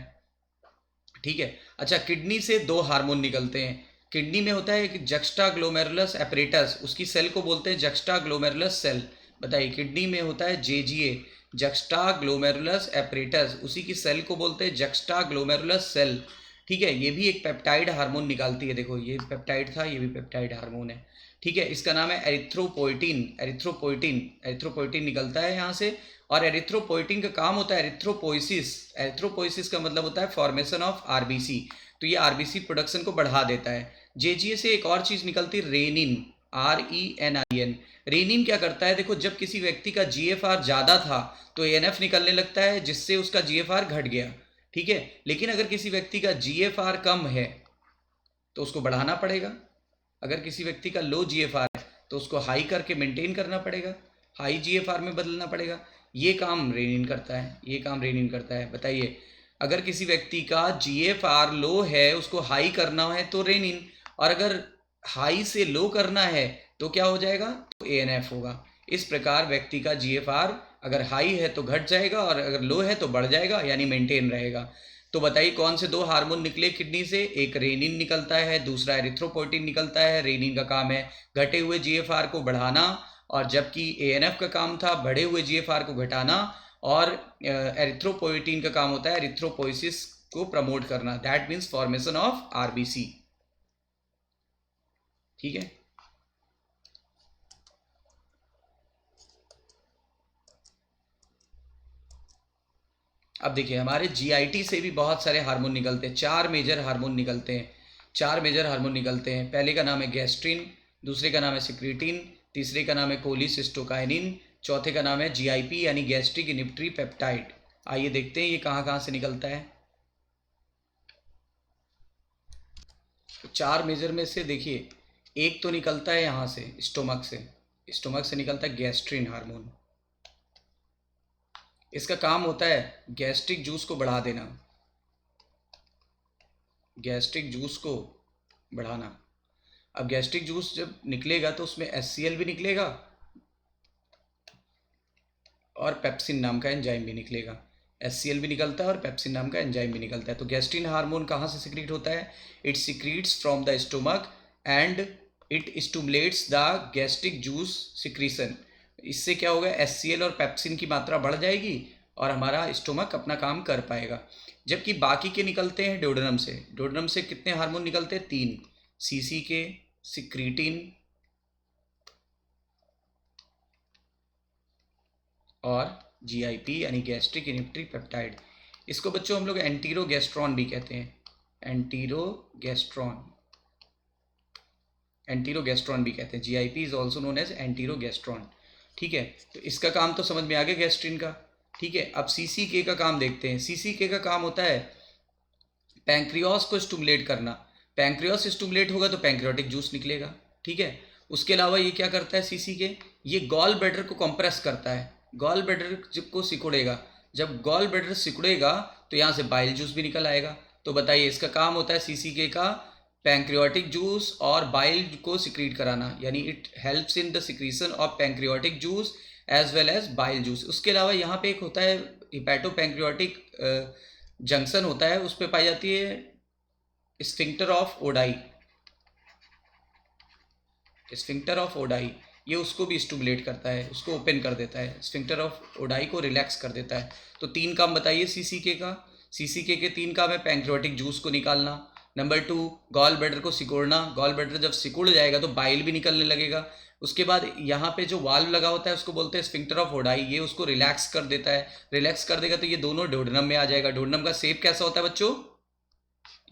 ठीक है। अच्छा, किडनी से दो हार्मोन निकलते हैं। किडनी में होता है एक जक्स्टा ग्लोमेरुलस एपरेटस, उसकी सेल को बोलते हैं जक्स्टा ग्लोमेरुलस सेल। बताइए किडनी में होता है जेजीए, जक्स्टा ग्लोमेरुलस एपरेटस, उसी की सेल को बोलते हैं जक्स्टा ग्लोमेरुलस सेल, ठीक है। ये भी एक पेप्टाइड हार्मोन निकालती है। देखो ये पेप्टाइड था, ये भी पेप्टाइड हार्मोन है, ठीक है। इसका नाम है एरिथ्रोपोइटिन, एरिथ्रोपोइटिन, एरिथ्रोपोइटिन निकलता है यहाँ से। और एरिथ्रोपोइटिन का काम होता है एरिथ्रोपोइसिस, एरिथ्रोपोइसिस का मतलब होता है फॉर्मेशन ऑफ आरबीसी। तो ये आरबीसी प्रोडक्शन को बढ़ा देता है। जेजीए से एक और चीज़ निकलती है रेनिन, RENIN। रेनिन क्या करता है, देखो जब किसी व्यक्ति का GFR ज़्यादा था तो ANF निकलने लगता है जिससे उसका GFR घट गया, ठीक है। लेकिन अगर किसी व्यक्ति का GFR कम है तो उसको बढ़ाना पड़ेगा। अगर किसी व्यक्ति का लो GFR है तो उसको हाई करके मेंटेन करना पड़ेगा, हाई GFR में बदलना पड़ेगा। ये काम रेनिन करता है, ये काम रेनिन करता है। बताइए, अगर किसी व्यक्ति का GFR लो है उसको हाई करना है तो रेनिन, और अगर हाई से लो करना है तो क्या हो जाएगा, तो ANF होगा। इस प्रकार व्यक्ति का GFR अगर हाई है तो घट जाएगा और अगर लो है तो बढ़ जाएगा, यानी मेंटेन रहेगा। तो बताइए कौन से दो हार्मोन निकले किडनी से, एक रेनिन निकलता है, दूसरा एरिथ्रोपोइटिन निकलता है। रेनिन का काम है घटे हुए GFR को बढ़ाना, और जबकि ANF का काम था बढ़े हुए GFR को घटाना, और एरिथ्रोपोइटिन का काम होता है एरिथ्रोपोइसिस को प्रमोट करना, that means formation of RBC, ठीक है। अब देखिए हमारे GIT से भी बहुत सारे हार्मोन निकलते हैं, 4 मेजर हार्मोन निकलते हैं, 4 मेजर हार्मोन निकलते हैं। पहले का नाम है गैस्ट्रिन, दूसरे का नाम है सिक्रीटिन, तीसरे का नाम है कोलिसिस्टोकाइनिन, चौथे का नाम है GIP यानी गैस्ट्रिक इनिबिटरी पेप्टाइड। आइए देखते हैं ये कहाँ कहाँ से निकलता है। तो 4 मेजर में से देखिए एक तो निकलता है यहाँ से, स्टोमक से, स्टोमक से निकलता है गैस्ट्रिन हार्मोन। इसका काम होता है गैस्ट्रिक जूस को बढ़ा देना, गैस्ट्रिक जूस को बढ़ाना। अब गैस्ट्रिक जूस जब निकलेगा तो उसमें HCl भी निकलेगा और पेप्सिन नाम का एंजाइम भी निकलेगा। HCl भी निकलता है और पेप्सिन नाम का एंजाइम भी निकलता है। तो गैस्ट्रिन हार्मोन कहाँ से सिक्रीट होता है, it secretes from the stomach and it stimulates the gastric juice secretion. इससे क्या होगा, HCl और पेप्सिन की मात्रा बढ़ जाएगी और हमारा स्टोमक अपना काम कर पाएगा। जबकि बाकी के निकलते हैं डोडेनम से। डोडेनम से कितने हार्मोन निकलते हैं, 3, CCK, सिक्रीटिन और GIP यानी गैस्ट्रिक इनिबिटरी पेप्टाइड। इसको बच्चों हम लोग एंटीरोगेस्ट्रॉन भी कहते हैं, एंटीरोगेस्ट्रॉन, एंटीरोगेस्ट्रॉन भी कहते हैं। GIP is also known as enterogastrone, ठीक है। तो इसका काम तो समझ में आ गया गैस्ट्रिन का, ठीक है। अब CCK का काम देखते हैं। CCK का काम होता है पैंक्रियास को स्टिमुलेट करना। पैंक्रियास स्टिमुलेट होगा तो पैंक्रियाटिक जूस निकलेगा, ठीक है। उसके अलावा ये क्या करता है CCK, ये गॉल ब्लैडर को कंप्रेस करता है, गॉल ब्लैडर को सिकुड़ेगा। जब गॉल ब्लैडर सिकुड़ेगा तो यहाँ से बाइल जूस भी निकल आएगा। तो बताइए इसका काम होता है CCK का पैंक्रियाटिक जूस और बाइल को सिक्रीट कराना, यानी it helps in the secretion of pancreatic juice as well as bile juice. उसके अलावा यहाँ पे एक होता है हिपैटो पैंक्रियाटिक जंक्शन होता है, उस पर पाई जाती है sphincter of Oddi, sphincter of Oddi, ये उसको भी स्टिमुलेट करता है, उसको ओपन कर देता है, स्फिंक्टर ऑफ ओडाई को रिलैक्स कर देता है। तो 3 काम बताइए CCK का। CCK के 3 काम है पैंक्रियाटिक जूस को निकालना, नंबर 2 गॉल ब्लैडर को सिकुड़ना, गॉल ब्लैडर जब सिकुड़ जाएगा तो बाइल भी निकलने लगेगा। उसके बाद यहाँ पे जो वाल्व लगा होता है उसको बोलते हैं स्फिंक्टर ऑफ ओडाई, ये उसको रिलैक्स कर देता है, रिलैक्स कर देगा तो ये दोनों डोडेनम में आ जाएगा। डोडेनम का शेप कैसा होता है बच्चों,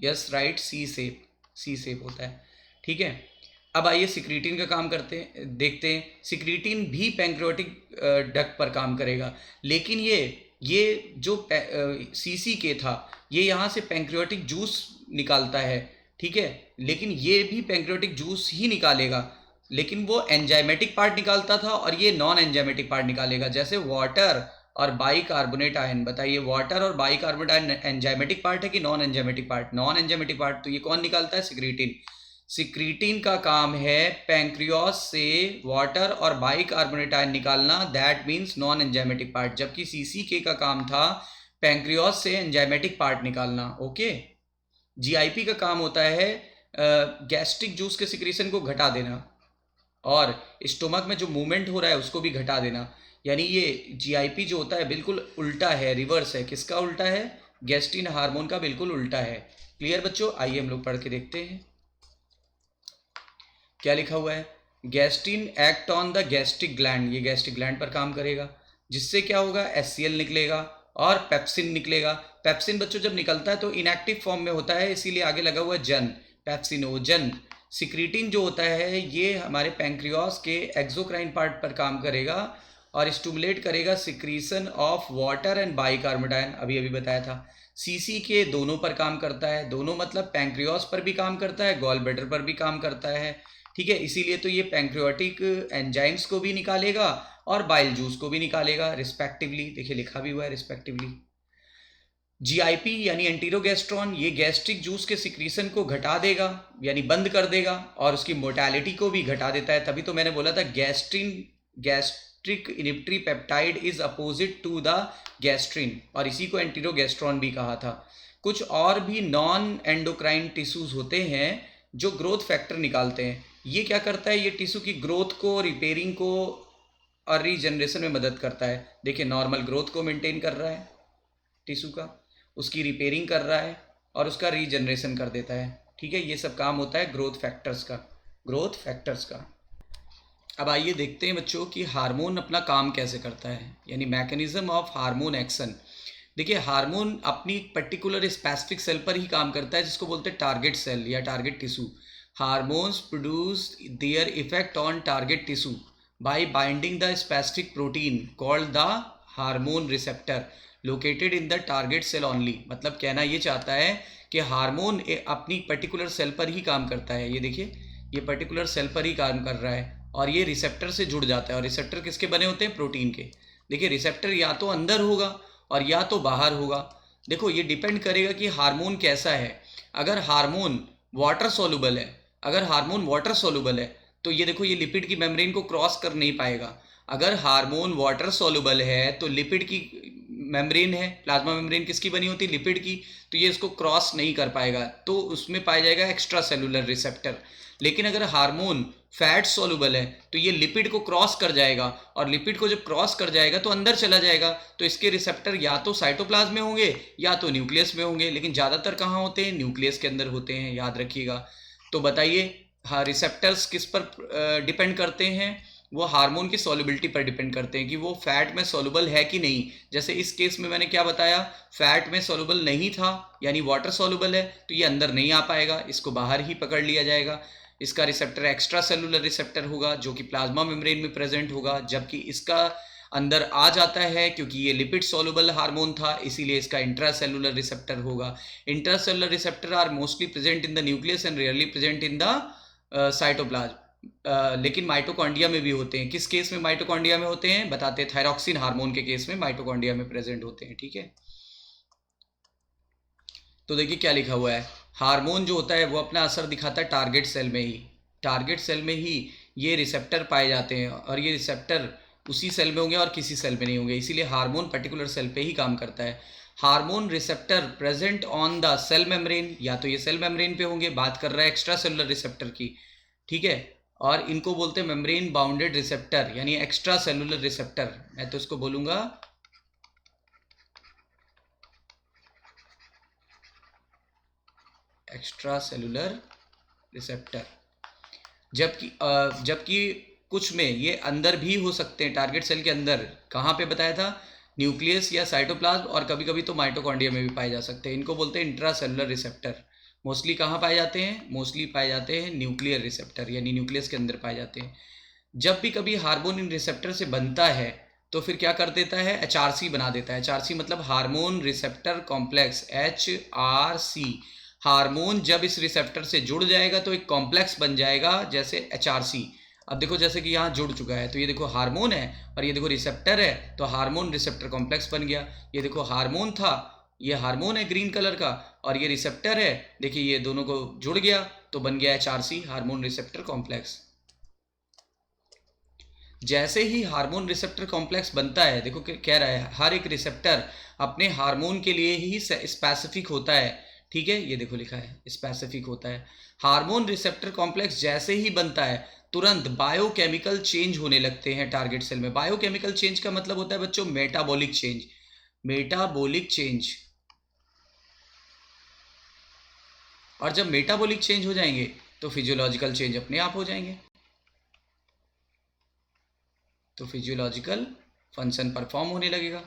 yes right, C shape, C shape होता है, ठीक है। अब आइए सिक्रीटिन का काम करते हैं, देखते हैं। सिक्रीटिन भी पैंक्रियाटिक डक्ट पर काम करेगा, लेकिन ये जो CCK था ये यहाँ से पैंक्रियाटिक जूस निकालता है, ठीक है। लेकिन ये भी पैंक्रियाटिक जूस ही निकालेगा, लेकिन वो एंजाइमेटिक पार्ट निकालता था और ये नॉन एंजाइमेटिक पार्ट निकालेगा, जैसे वाटर और बाइकार्बोनेट आयन। बताइए वाटर और बाइकार्बोनेट आयन एंजाइमेटिक पार्ट है कि non enzymatic part, non enzymatic part. तो ये कौन निकालता है, सिक्रीटिन। सिक्रीटिन का काम है पैंक्रियास से वाटर और बाइकार्बोनेट आयन निकालना, that means non enzymatic part. जबकि CCK का काम था पैंक्रियास से एंजाइमेटिक पार्ट निकालना, ओके। GIP का काम होता है गैस्ट्रिक जूस के सिक्रीशन को घटा देना और स्टोमक में जो मूवमेंट हो रहा है उसको भी घटा देना। यानी ये GIP जो होता है बिल्कुल उल्टा है, रिवर्स है। किसका उल्टा है, गैस्ट्रिन हार्मोन का बिल्कुल उल्टा है। क्लियर बच्चों, आइए हम लोग पढ़ के देखते हैं क्या लिखा हुआ है। Gastrin act on the gastric gland, ये गैस्ट्रिक ग्लैंड पर काम करेगा, जिससे क्या होगा, HCl निकलेगा और पेप्सिन निकलेगा। पेप्सिन बच्चों जब निकलता है तो इनएक्टिव फॉर्म में होता है, इसीलिए आगे लगा हुआ है जन, पेप्सिनोजन। सिक्रीटिन जो होता है ये हमारे पैंक्रियास के एक्सोक्राइन पार्ट पर काम करेगा और स्टिमुलेट करेगा सिक्रीशन ऑफ वाटर एंड बाइकार्बोनाइल, अभी अभी बताया था। सीसी के दोनों पर काम करता है, दोनों मतलब पैंक्रियास पर भी काम करता है, गॉल ब्लैडर पर भी काम करता है, ठीक है। इसीलिए तो ये पैंक्रियाटिक एंजाइम्स को भी निकालेगा और बाइल जूस को भी निकालेगा रिस्पेक्टिवली, देखिए लिखा भी हुआ है रिस्पेक्टिवली। जीआईपी यानी एंटीरोगेस्ट्रॉन ये गैस्ट्रिक जूस के सिक्रीशन को घटा देगा यानी बंद कर देगा और उसकी मोर्टेलिटी को भी घटा देता है। तभी तो मैंने बोला था gastric inhibitory peptide is opposite to the gastrin, और इसी को एंटीरोगेस्ट्रॉन भी कहा था। कुछ और भी नॉन एंडोक्राइन टिश्यूज होते हैं जो ग्रोथ फैक्टर निकालते हैं। ये क्या करता है, ये टिश्यू की ग्रोथ को, रिपेयरिंग को और रीजनरेशन में मदद करता है। देखिए नॉर्मल ग्रोथ को मेंटेन कर रहा है टिश्यू का, उसकी रिपेयरिंग कर रहा है और उसका रीजनरेशन कर देता है, ठीक है। ये सब काम होता है ग्रोथ फैक्टर्स का। अब आइए देखते हैं बच्चों कि हार्मोन अपना काम कैसे करता है, यानी मैकेनिज्म ऑफ हार्मोन एक्शन। देखिए हार्मोन अपनी पर्टिकुलर स्पेसिफिक सेल पर ही काम करता है जिसको बोलते हैं टारगेट सेल या target tissue. Hormones produce their effect on target tissue by binding the specific protein called the hormone receptor located in the target cell only. मतलब कहना ये चाहता है कि हार्मोन अपनी पर्टिकुलर सेल पर ही काम करता है। ये देखिए ये पर्टिकुलर सेल पर ही काम कर रहा है और ये रिसेप्टर से जुड़ जाता है। और रिसेप्टर किसके बने होते हैं, प्रोटीन के। देखिए रिसेप्टर या तो अंदर होगा और या तो बाहर होगा। देखो ये डिपेंड करेगा कि हार्मोन कैसा है। अगर हार्मोन वाटर सोलुबल है, तो ये देखो ये लिपिड की मेम्ब्रेन को क्रॉस कर नहीं पाएगा। अगर हार्मोन वाटर सोलुबल है तो लिपिड की मेम्ब्रेन है, प्लाज्मा मेम्ब्रेन किसकी बनी होती है, लिपिड की, तो ये इसको क्रॉस नहीं कर पाएगा, तो उसमें पाया जाएगा एक्स्ट्रा सेलुलर रिसेप्टर। लेकिन अगर हार्मोन फैट सोलुबल है तो ये लिपिड को क्रॉस कर जाएगा, और लिपिड को जब क्रॉस कर जाएगा तो अंदर चला जाएगा, तो इसके रिसेप्टर या तो साइटोप्लाज्म में होंगे या तो न्यूक्लियस में होंगे। लेकिन ज़्यादातर कहाँ होते हैं, न्यूक्लियस के अंदर होते हैं, याद रखिएगा। तो बताइए हाँ रिसेप्टर्स किस पर डिपेंड करते हैं, वो हार्मोन की सॉल्युबिलिटी पर डिपेंड करते हैं कि वो फैट में सॉल्युबल है कि नहीं। जैसे इस केस में मैंने क्या बताया, फैट में सॉल्युबल नहीं था यानी वाटर सॉल्युबल है, तो ये अंदर नहीं आ पाएगा, इसको बाहर ही पकड़ लिया जाएगा। इसका रिसेप्टर एक्स्ट्रा सेलुलर रिसेप्टर होगा जो कि प्लाज्मा मेम्ब्रेन में प्रेजेंट होगा, जबकि इसका अंदर आ जाता है क्योंकि ये लिपिड सॉल्युबल हार्मोन था, इसीलिए इसका इंट्रासेलुलर रिसेप्टर होगा। Intracellular receptor are mostly present in the nucleus and rarely present in the cytoplasm. लेकिन माइटोकॉन्ड्रिया में भी होते हैं। किस केस में माइटोकॉन्ड्रिया में होते हैं बताते हैं, थायरॉक्सिन हार्मोन के केस में माइटोकॉन्ड्रिया में प्रेजेंट होते हैं, ठीक है। तो देखिए क्या लिखा हुआ है, हार्मोन जो होता है वो अपना असर दिखाता है टारगेट सेल में ही। टारगेट सेल में ही ये रिसेप्टर पाए जाते हैं, और ये रिसेप्टर उसी सेल में होंगे और किसी सेल में नहीं होंगे, इसीलिए हार्मोन पर्टिकुलर सेल पे ही काम करता है। Hormone receptor present on the cell membrane, या तो ये सेल मेम्ब्रेन पे होंगे, बात कर रहा है एक्स्ट्रा सेलुलर रिसेप्टर की, ठीक है। और इनको बोलते हैं मेम्ब्रेन बाउंडेड रिसेप्टर यानी एक्स्ट्रा सेलुलर रिसेप्टर। मैं तो इसको बोलूंगा एक्स्ट्रा सेलुलर रिसेप्टर। जबकि कुछ में ये अंदर भी हो सकते हैं, टारगेट सेल के अंदर। कहाँ पे बताया था, न्यूक्लियस या साइटोप्लाज्म, और कभी कभी तो माइटोकॉन्ड्रिया में भी पाए जा सकते हैं। इनको बोलते हैं इंट्रासेलुलर रिसेप्टर। मोस्टली कहाँ पाए जाते हैं, मोस्टली पाए जाते हैं न्यूक्लियर रिसेप्टर यानी न्यूक्लियस के अंदर पाए जाते हैं। जब भी कभी हार्मोन इन रिसेप्टर से बनता है तो फिर क्या कर देता है, HRC बना देता है। HRC मतलब hormone receptor complex, HRC। Hormone जब इस रिसेप्टर से जुड़ जाएगा तो एक कॉम्प्लेक्स बन जाएगा जैसे HRC। अब देखो जैसे कि यहाँ जुड़ चुका है, तो ये देखो हार्मोन है और ये देखो रिसेप्टर है, तो हार्मोन रिसेप्टर कॉम्प्लेक्स बन गया। ये देखो हार्मोन था, ये हार्मोन है ग्रीन कलर का, और ये रिसेप्टर है, देखिए ये दोनों को जुड़ गया तो बन गया HRC, हार्मोन रिसेप्टर कॉम्प्लेक्स। जैसे ही हार्मोन रिसेप्टर कॉम्प्लेक्स बनता है, देखो कह रहा है हर एक रिसेप्टर अपने हार्मोन के लिए ही स्पेसिफिक होता है, ठीक है। ये देखो लिखा है स्पेसिफिक होता है। हार्मोन रिसेप्टर कॉम्प्लेक्स जैसे ही बनता है तुरंत बायोकेमिकल चेंज होने लगते हैं टारगेट सेल में। बायोकेमिकल चेंज का मतलब होता है बच्चों मेटाबॉलिक चेंज। मेटाबॉलिक चेंज, और जब मेटाबॉलिक चेंज हो जाएंगे तो फिजियोलॉजिकल चेंज अपने आप हो जाएंगे। तो फिजियोलॉजिकल फंक्शन परफॉर्म होने लगेगा।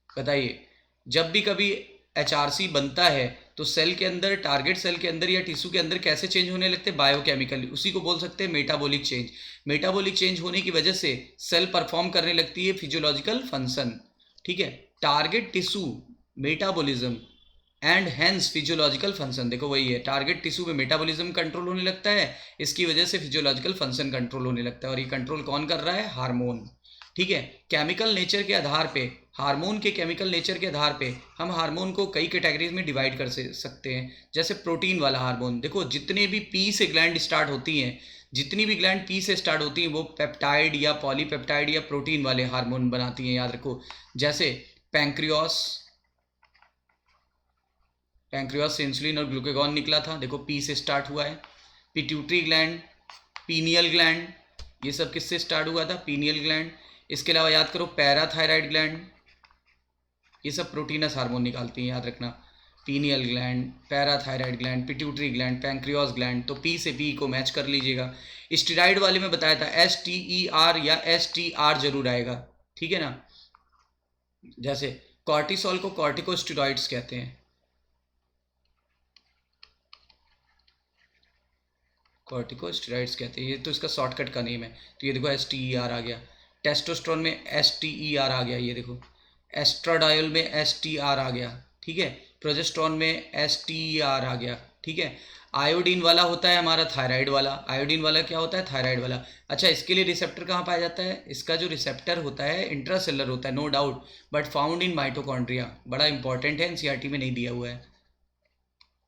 बताइए जब भी कभी HRC बनता है तो सेल के अंदर, टारगेट सेल के अंदर या टिश्यू के अंदर कैसे चेंज होने लगते हैं? बायोकेमिकली। उसी को बोल सकते हैं मेटाबॉलिक चेंज। मेटाबॉलिक चेंज होने की वजह से सेल परफॉर्म करने लगती है फिजियोलॉजिकल फंक्शन। ठीक है, target tissue metabolism and hence physiological function. देखो वही है, टारगेट टिश्यू में मेटाबॉलिज्म कंट्रोल होने लगता है, इसकी वजह से फिजियोलॉजिकल फंक्शन कंट्रोल होने लगता है। और ये कंट्रोल कौन कर रहा है? हार्मोन। ठीक है, केमिकल नेचर के आधार पे, हार्मोन के केमिकल नेचर के आधार पे हम हार्मोन को कई कैटेगरीज में डिवाइड कर सकते हैं। जैसे प्रोटीन वाला हार्मोन, देखो जितने भी पी से ग्लैंड स्टार्ट होती हैं, जितनी भी ग्लैंड पी से स्टार्ट होती हैं वो पेप्टाइड या पॉलीपेप्टाइड या प्रोटीन वाले हार्मोन बनाती हैं, याद रखो। जैसे पैंक्रियास, पैंक्रियास से इंसुलिन और ग्लूकागॉन निकला था, देखो पी से स्टार्ट हुआ है। पिट्यूटरी ग्लैंड, पीनियल ग्लैंड, ये सब किससे स्टार्ट हुआ था? Pineal gland. इसके अलावा याद करो पैराथायराइड ग्लैंड, ये सब प्रोटीनस हार्मोन निकालती हैं, याद रखना। Pineal gland, parathyroid gland, pituitary gland, pancreas gland, तो पी से पी को मैच कर लीजिएगा। स्टेरॉइड वाले में बताया था STER या STR जरूर आएगा, ठीक है ना। जैसे कॉर्टिसोल को कॉर्टिकोस्टेरॉइड्स कहते हैं, कॉर्टिकोस्टेरॉइड्स कहते हैं, ये तो इसका शॉर्टकट का नेम है। तो ये देखो STER आ गया। टेस्टोस्टेरोन में STER आ गया, ये देखो। एस्ट्राडायोल में STR आ गया, ठीक है। प्रोजेस्टेरोन में STER आ गया, ठीक है। आयोडीन वाला होता है हमारा थायराइड वाला। आयोडीन वाला क्या होता है? थायराइड वाला। अच्छा, इसके लिए रिसेप्टर कहाँ पाया जाता है? इसका जो रिसेप्टर होता है इंट्रासेलर होता है, no doubt, but found in mitochondria. बड़ा इंपॉर्टेंट है, NCERT में नहीं दिया हुआ है।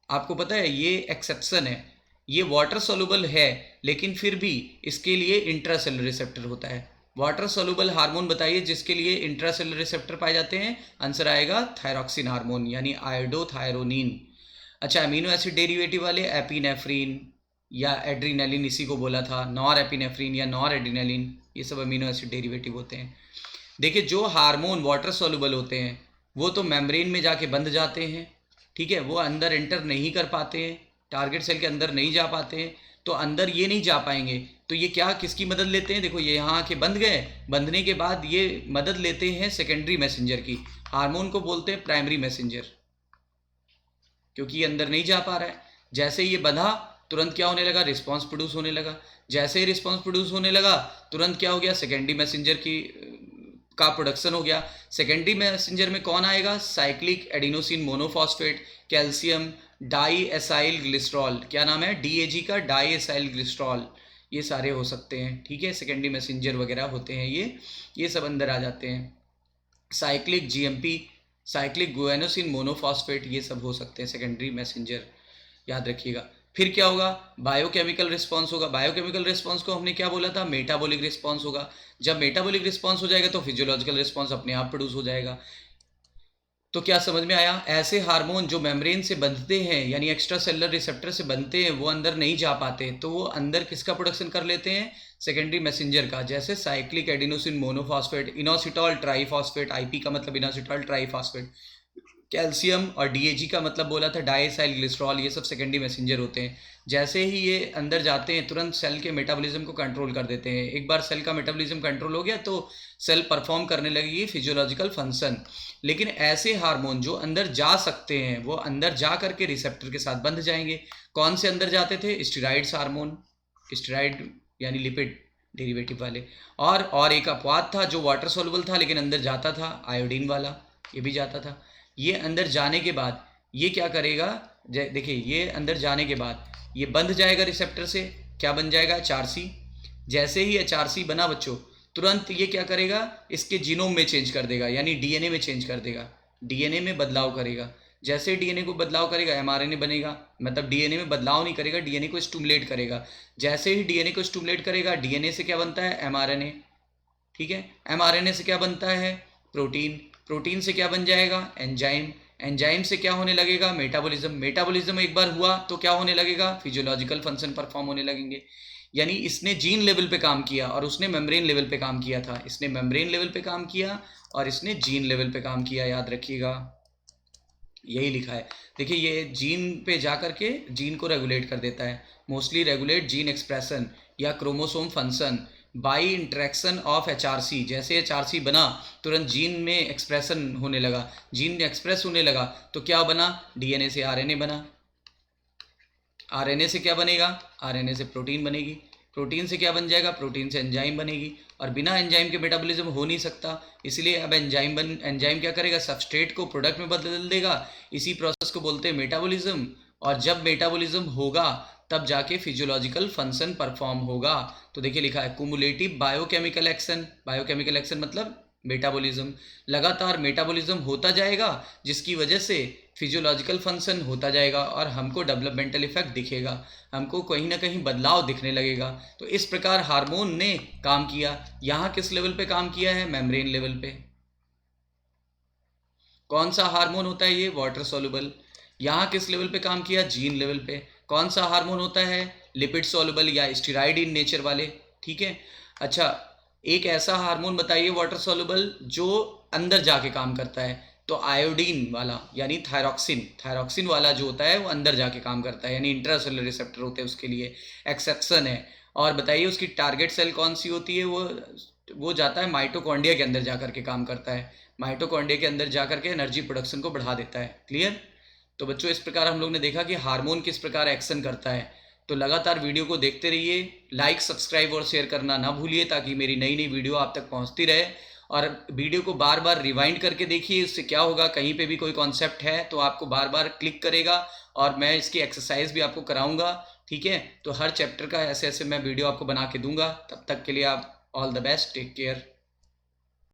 आपको पता है ये एक्सेप्शन है, ये वाटर सोलुबल है लेकिन फिर भी इसके लिए इंट्रासेलर रिसेप्टर होता है। वाटर सोलुबल हार्मोन बताइए जिसके लिए इंट्रासेलर रिसेप्टर पाए जाते हैं। आंसर आएगा थायरॉक्सिन हार्मोन यानी आयोडोथायरोनिन। अच्छा, अमीनो एसिड डेरिवेटिव वाले एपिनेफ्रिन या एड्रीनलिन, इसी को बोला था, नॉर एपिनेफ्रिन या नॉर एड्रीनलिन, ये सब अमीनो एसिड डेरिवेटिव होते हैं। देखिए, जो हार्मोन वाटर सोलुबल होते हैं वो तो मेम्ब्रेन में जाके बंध जाते हैं, ठीक है, वो अंदर एंटर नहीं कर पाते हैं, टारगेट सेल के अंदर नहीं जा पाते हैं। तो अंदर ये नहीं जा पाएंगे तो ये क्या, किसकी मदद लेते हैं? देखो ये यहाँ आके बंध गए, बंधने के बाद ये मदद लेते हैं सेकेंडरी मैसेंजर की। हार्मोन को बोलते हैं प्राइमरी मैसेंजर, क्योंकि ये अंदर नहीं जा पा रहा है। जैसे ये बंधा तुरंत क्या होने लगा? रिस्पॉन्स प्रोड्यूस होने लगा। जैसे ही रिस्पॉन्स प्रोड्यूस होने लगा तुरंत क्या हो गया? सेकेंडरी मैसेंजर का प्रोडक्शन हो गया। सेकेंडरी मैसेंजर में कौन आएगा? Cyclic adenosine monophosphate, calcium diacylglycerol, क्या नाम है? DAG का डाई एसाइल ग्लिसरॉल, ये सारे हो सकते हैं, ठीक है। सेकेंडरी मैसेंजर वगैरह होते हैं ये सब अंदर आ जाते हैं। साइक्लिक GMP, साइक्लिक गुएनोसिन मोनोफॉस्फेट, ये सब हो सकते हैं सेकेंडरी मैसेंजर, याद रखिएगा। फिर क्या होगा? बायोकेमिकल रिस्पॉन्स होगा। बायोकेमिकल रिस्पॉन्स को हमने क्या बोला था? मेटाबॉलिक रिस्पॉन्स होगा। जब मेटाबॉलिक रिस्पॉन्स हो जाएगा तो फिजियोलॉजिकल रिस्पॉन्स अपने आप प्रोड्यूस हो जाएगा। तो क्या समझ में आया? ऐसे हार्मोन जो मेम्ब्रेन से बंधते हैं यानी एक्स्ट्रा सेलुलर रिसेप्टर से बनते हैं वो अंदर नहीं जा पाते, तो वो अंदर किसका प्रोडक्शन कर लेते हैं? सेकेंडरी मैसेंजर का। जैसे cyclic adenosine monophosphate, inositol triphosphate, IP का मतलब इनोसिटॉल ट्राइफॉस्फेट, कैल्शियम और DAG का मतलब बोला था डाइएसाइल ग्लिसरॉल, ये सब सेकेंडरी मैसेंजर होते हैं। जैसे ही ये अंदर जाते हैं तुरंत सेल के मेटाबॉलिज्म को कंट्रोल कर देते हैं। एक बार सेल का मेटाबॉलिज्म कंट्रोल हो गया तो सेल परफॉर्म करने लगेगी फिजियोलॉजिकल फंक्शन। लेकिन ऐसे हार्मोन जो अंदर जा सकते हैं वो अंदर जा करके रिसेप्टर के साथ बंध जाएंगे। कौन से अंदर जाते थे? स्टेरॉइड्स हार्मोन, स्टेरॉइड यानी लिपिड डेरिवेटिव वाले। और एक अपवाद था जो वाटर सोलुबल था लेकिन अंदर जाता था, आयोडीन वाला, ये भी जाता था। ये अंदर जाने के बाद ये क्या करेगा? देखिए, ये अंदर जाने के बाद ये बंध जाएगा रिसेप्टर से, क्या बन जाएगा? HRC। जैसे ही HRC बना बच्चों, तुरंत ये क्या करेगा? इसके जीनोम में चेंज कर देगा यानी DNA में चेंज कर देगा, DNA में बदलाव करेगा। जैसे ही DNA को बदलाव करेगा mRNA बनेगा, मतलब DNA में बदलाव नहीं करेगा, DNA को स्टिमुलेट करेगा। जैसे ही DNA को स्टिमुलेट करेगा, DNA से क्या बनता है? mRNA, ठीक है। mRNA से क्या बनता है? प्रोटीन। प्रोटीन से क्या बन जाएगा? एंजाइम। एंजाइम से क्या होने लगेगा? मेटाबॉलिज्म। मेटाबॉलिज्म एक बार हुआ तो क्या होने लगेगा? फिजियोलॉजिकल फंक्शन परफॉर्म होने लगेंगे। यानी इसने जीन लेवल पे काम किया और उसने मेम्ब्रेन लेवल पे काम किया था। इसने मेम्ब्रेन लेवल पे काम किया और इसने जीन लेवल पे काम किया, याद रखिएगा, यही लिखा है। देखिए, ये जीन पे जा करके जीन को रेगुलेट कर देता है, मोस्टली रेगुलेट जीन एक्सप्रेशन या chromosome function, by interaction of HRC, जैसे एचआरसी बना तुरंत जीन में एक्सप्रेशन होने लगा, जीन एक्सप्रेस होने लगा तो क्या बना, डीएनए से आरएनए बना, आरएनए से क्या बनेगा, आरएनए से प्रोटीन बनेगी, प्रोटीन से क्या बन जाएगा, प्रोटीन से एंजाइम बनेगी, और बिना एंजाइम के मेटाबॉलिज्म हो नहीं सकता, इसलिए अब एंजाइम क्या करेगा, सबस्ट्रेट को प्रोडक्ट में बदल देगा, इसी प्रोसेस को बोलते हैं मेटाबॉलिज्म, और जब मेटाबॉलिज्म होगा तब जाके फिजियोलॉजिकल फंक्शन परफॉर्म होगा। तो देखिए लिखा है cumulative biochemical action, biochemical action मतलब मेटाबॉलिज्म, लगातार मेटाबॉलिज्म होता जाएगा जिसकी वजह से फिजियोलॉजिकल फंक्शन होता जाएगा और हमको डेवलपमेंटल इफेक्ट दिखेगा, हमको कहीं ना कहीं बदलाव दिखने लगेगा। तो इस प्रकार हार्मोन ने काम किया। यहाँ किस लेवल पे काम किया है, मेम्ब्रेन लेवल पे। कौन सा हार्मोन होता है ये, वाटर सॉल्युबल। यहाँ किस लेवल पे काम किया, जीन लेवल पे। कौन सा हार्मोन होता है, लिपिड सॉल्युबल या स्टेरॉइड इन नेचर वाले, ठीक है। अच्छा, एक ऐसा हार्मोन बताइए वाटर सॉल्युबल जो अंदर जाके काम करता है, तो आयोडीन वाला यानी थायरॉक्सिन, थायरॉक्सिन वाला जो होता है वो अंदर जाके काम करता है, यानी इंट्रासेलुलर रिसेप्टर होते हैं उसके लिए, एक्सेप्शन है। और बताइए उसकी टारगेट सेल कौन सी होती है, वो जाता है माइटोकॉन्ड्रिया के अंदर जाकर के काम करता है, माइटोकॉन्ड्रिया के अंदर जाकर के एनर्जी प्रोडक्शन को बढ़ा देता है। क्लियर। तो बच्चों इस प्रकार हम लोग ने देखा कि हार्मोन किस प्रकार एक्शन करता है। तो लगातार वीडियो को देखते रहिए, लाइक सब्सक्राइब और शेयर करना ना भूलिए ताकि मेरी नई नई वीडियो आप तक पहुंचती रहे। और वीडियो को बार बार रिवाइंड करके देखिए, इससे क्या होगा, कहीं पे भी कोई कॉन्सेप्ट है तो आपको बार बार क्लिक करेगा और मैं इसकी एक्सरसाइज भी आपको कराऊंगा, ठीक है। तो हर चैप्टर का ऐसे ऐसे मैं वीडियो आपको बना के दूंगा। तब तक के लिए आप all the best, take care.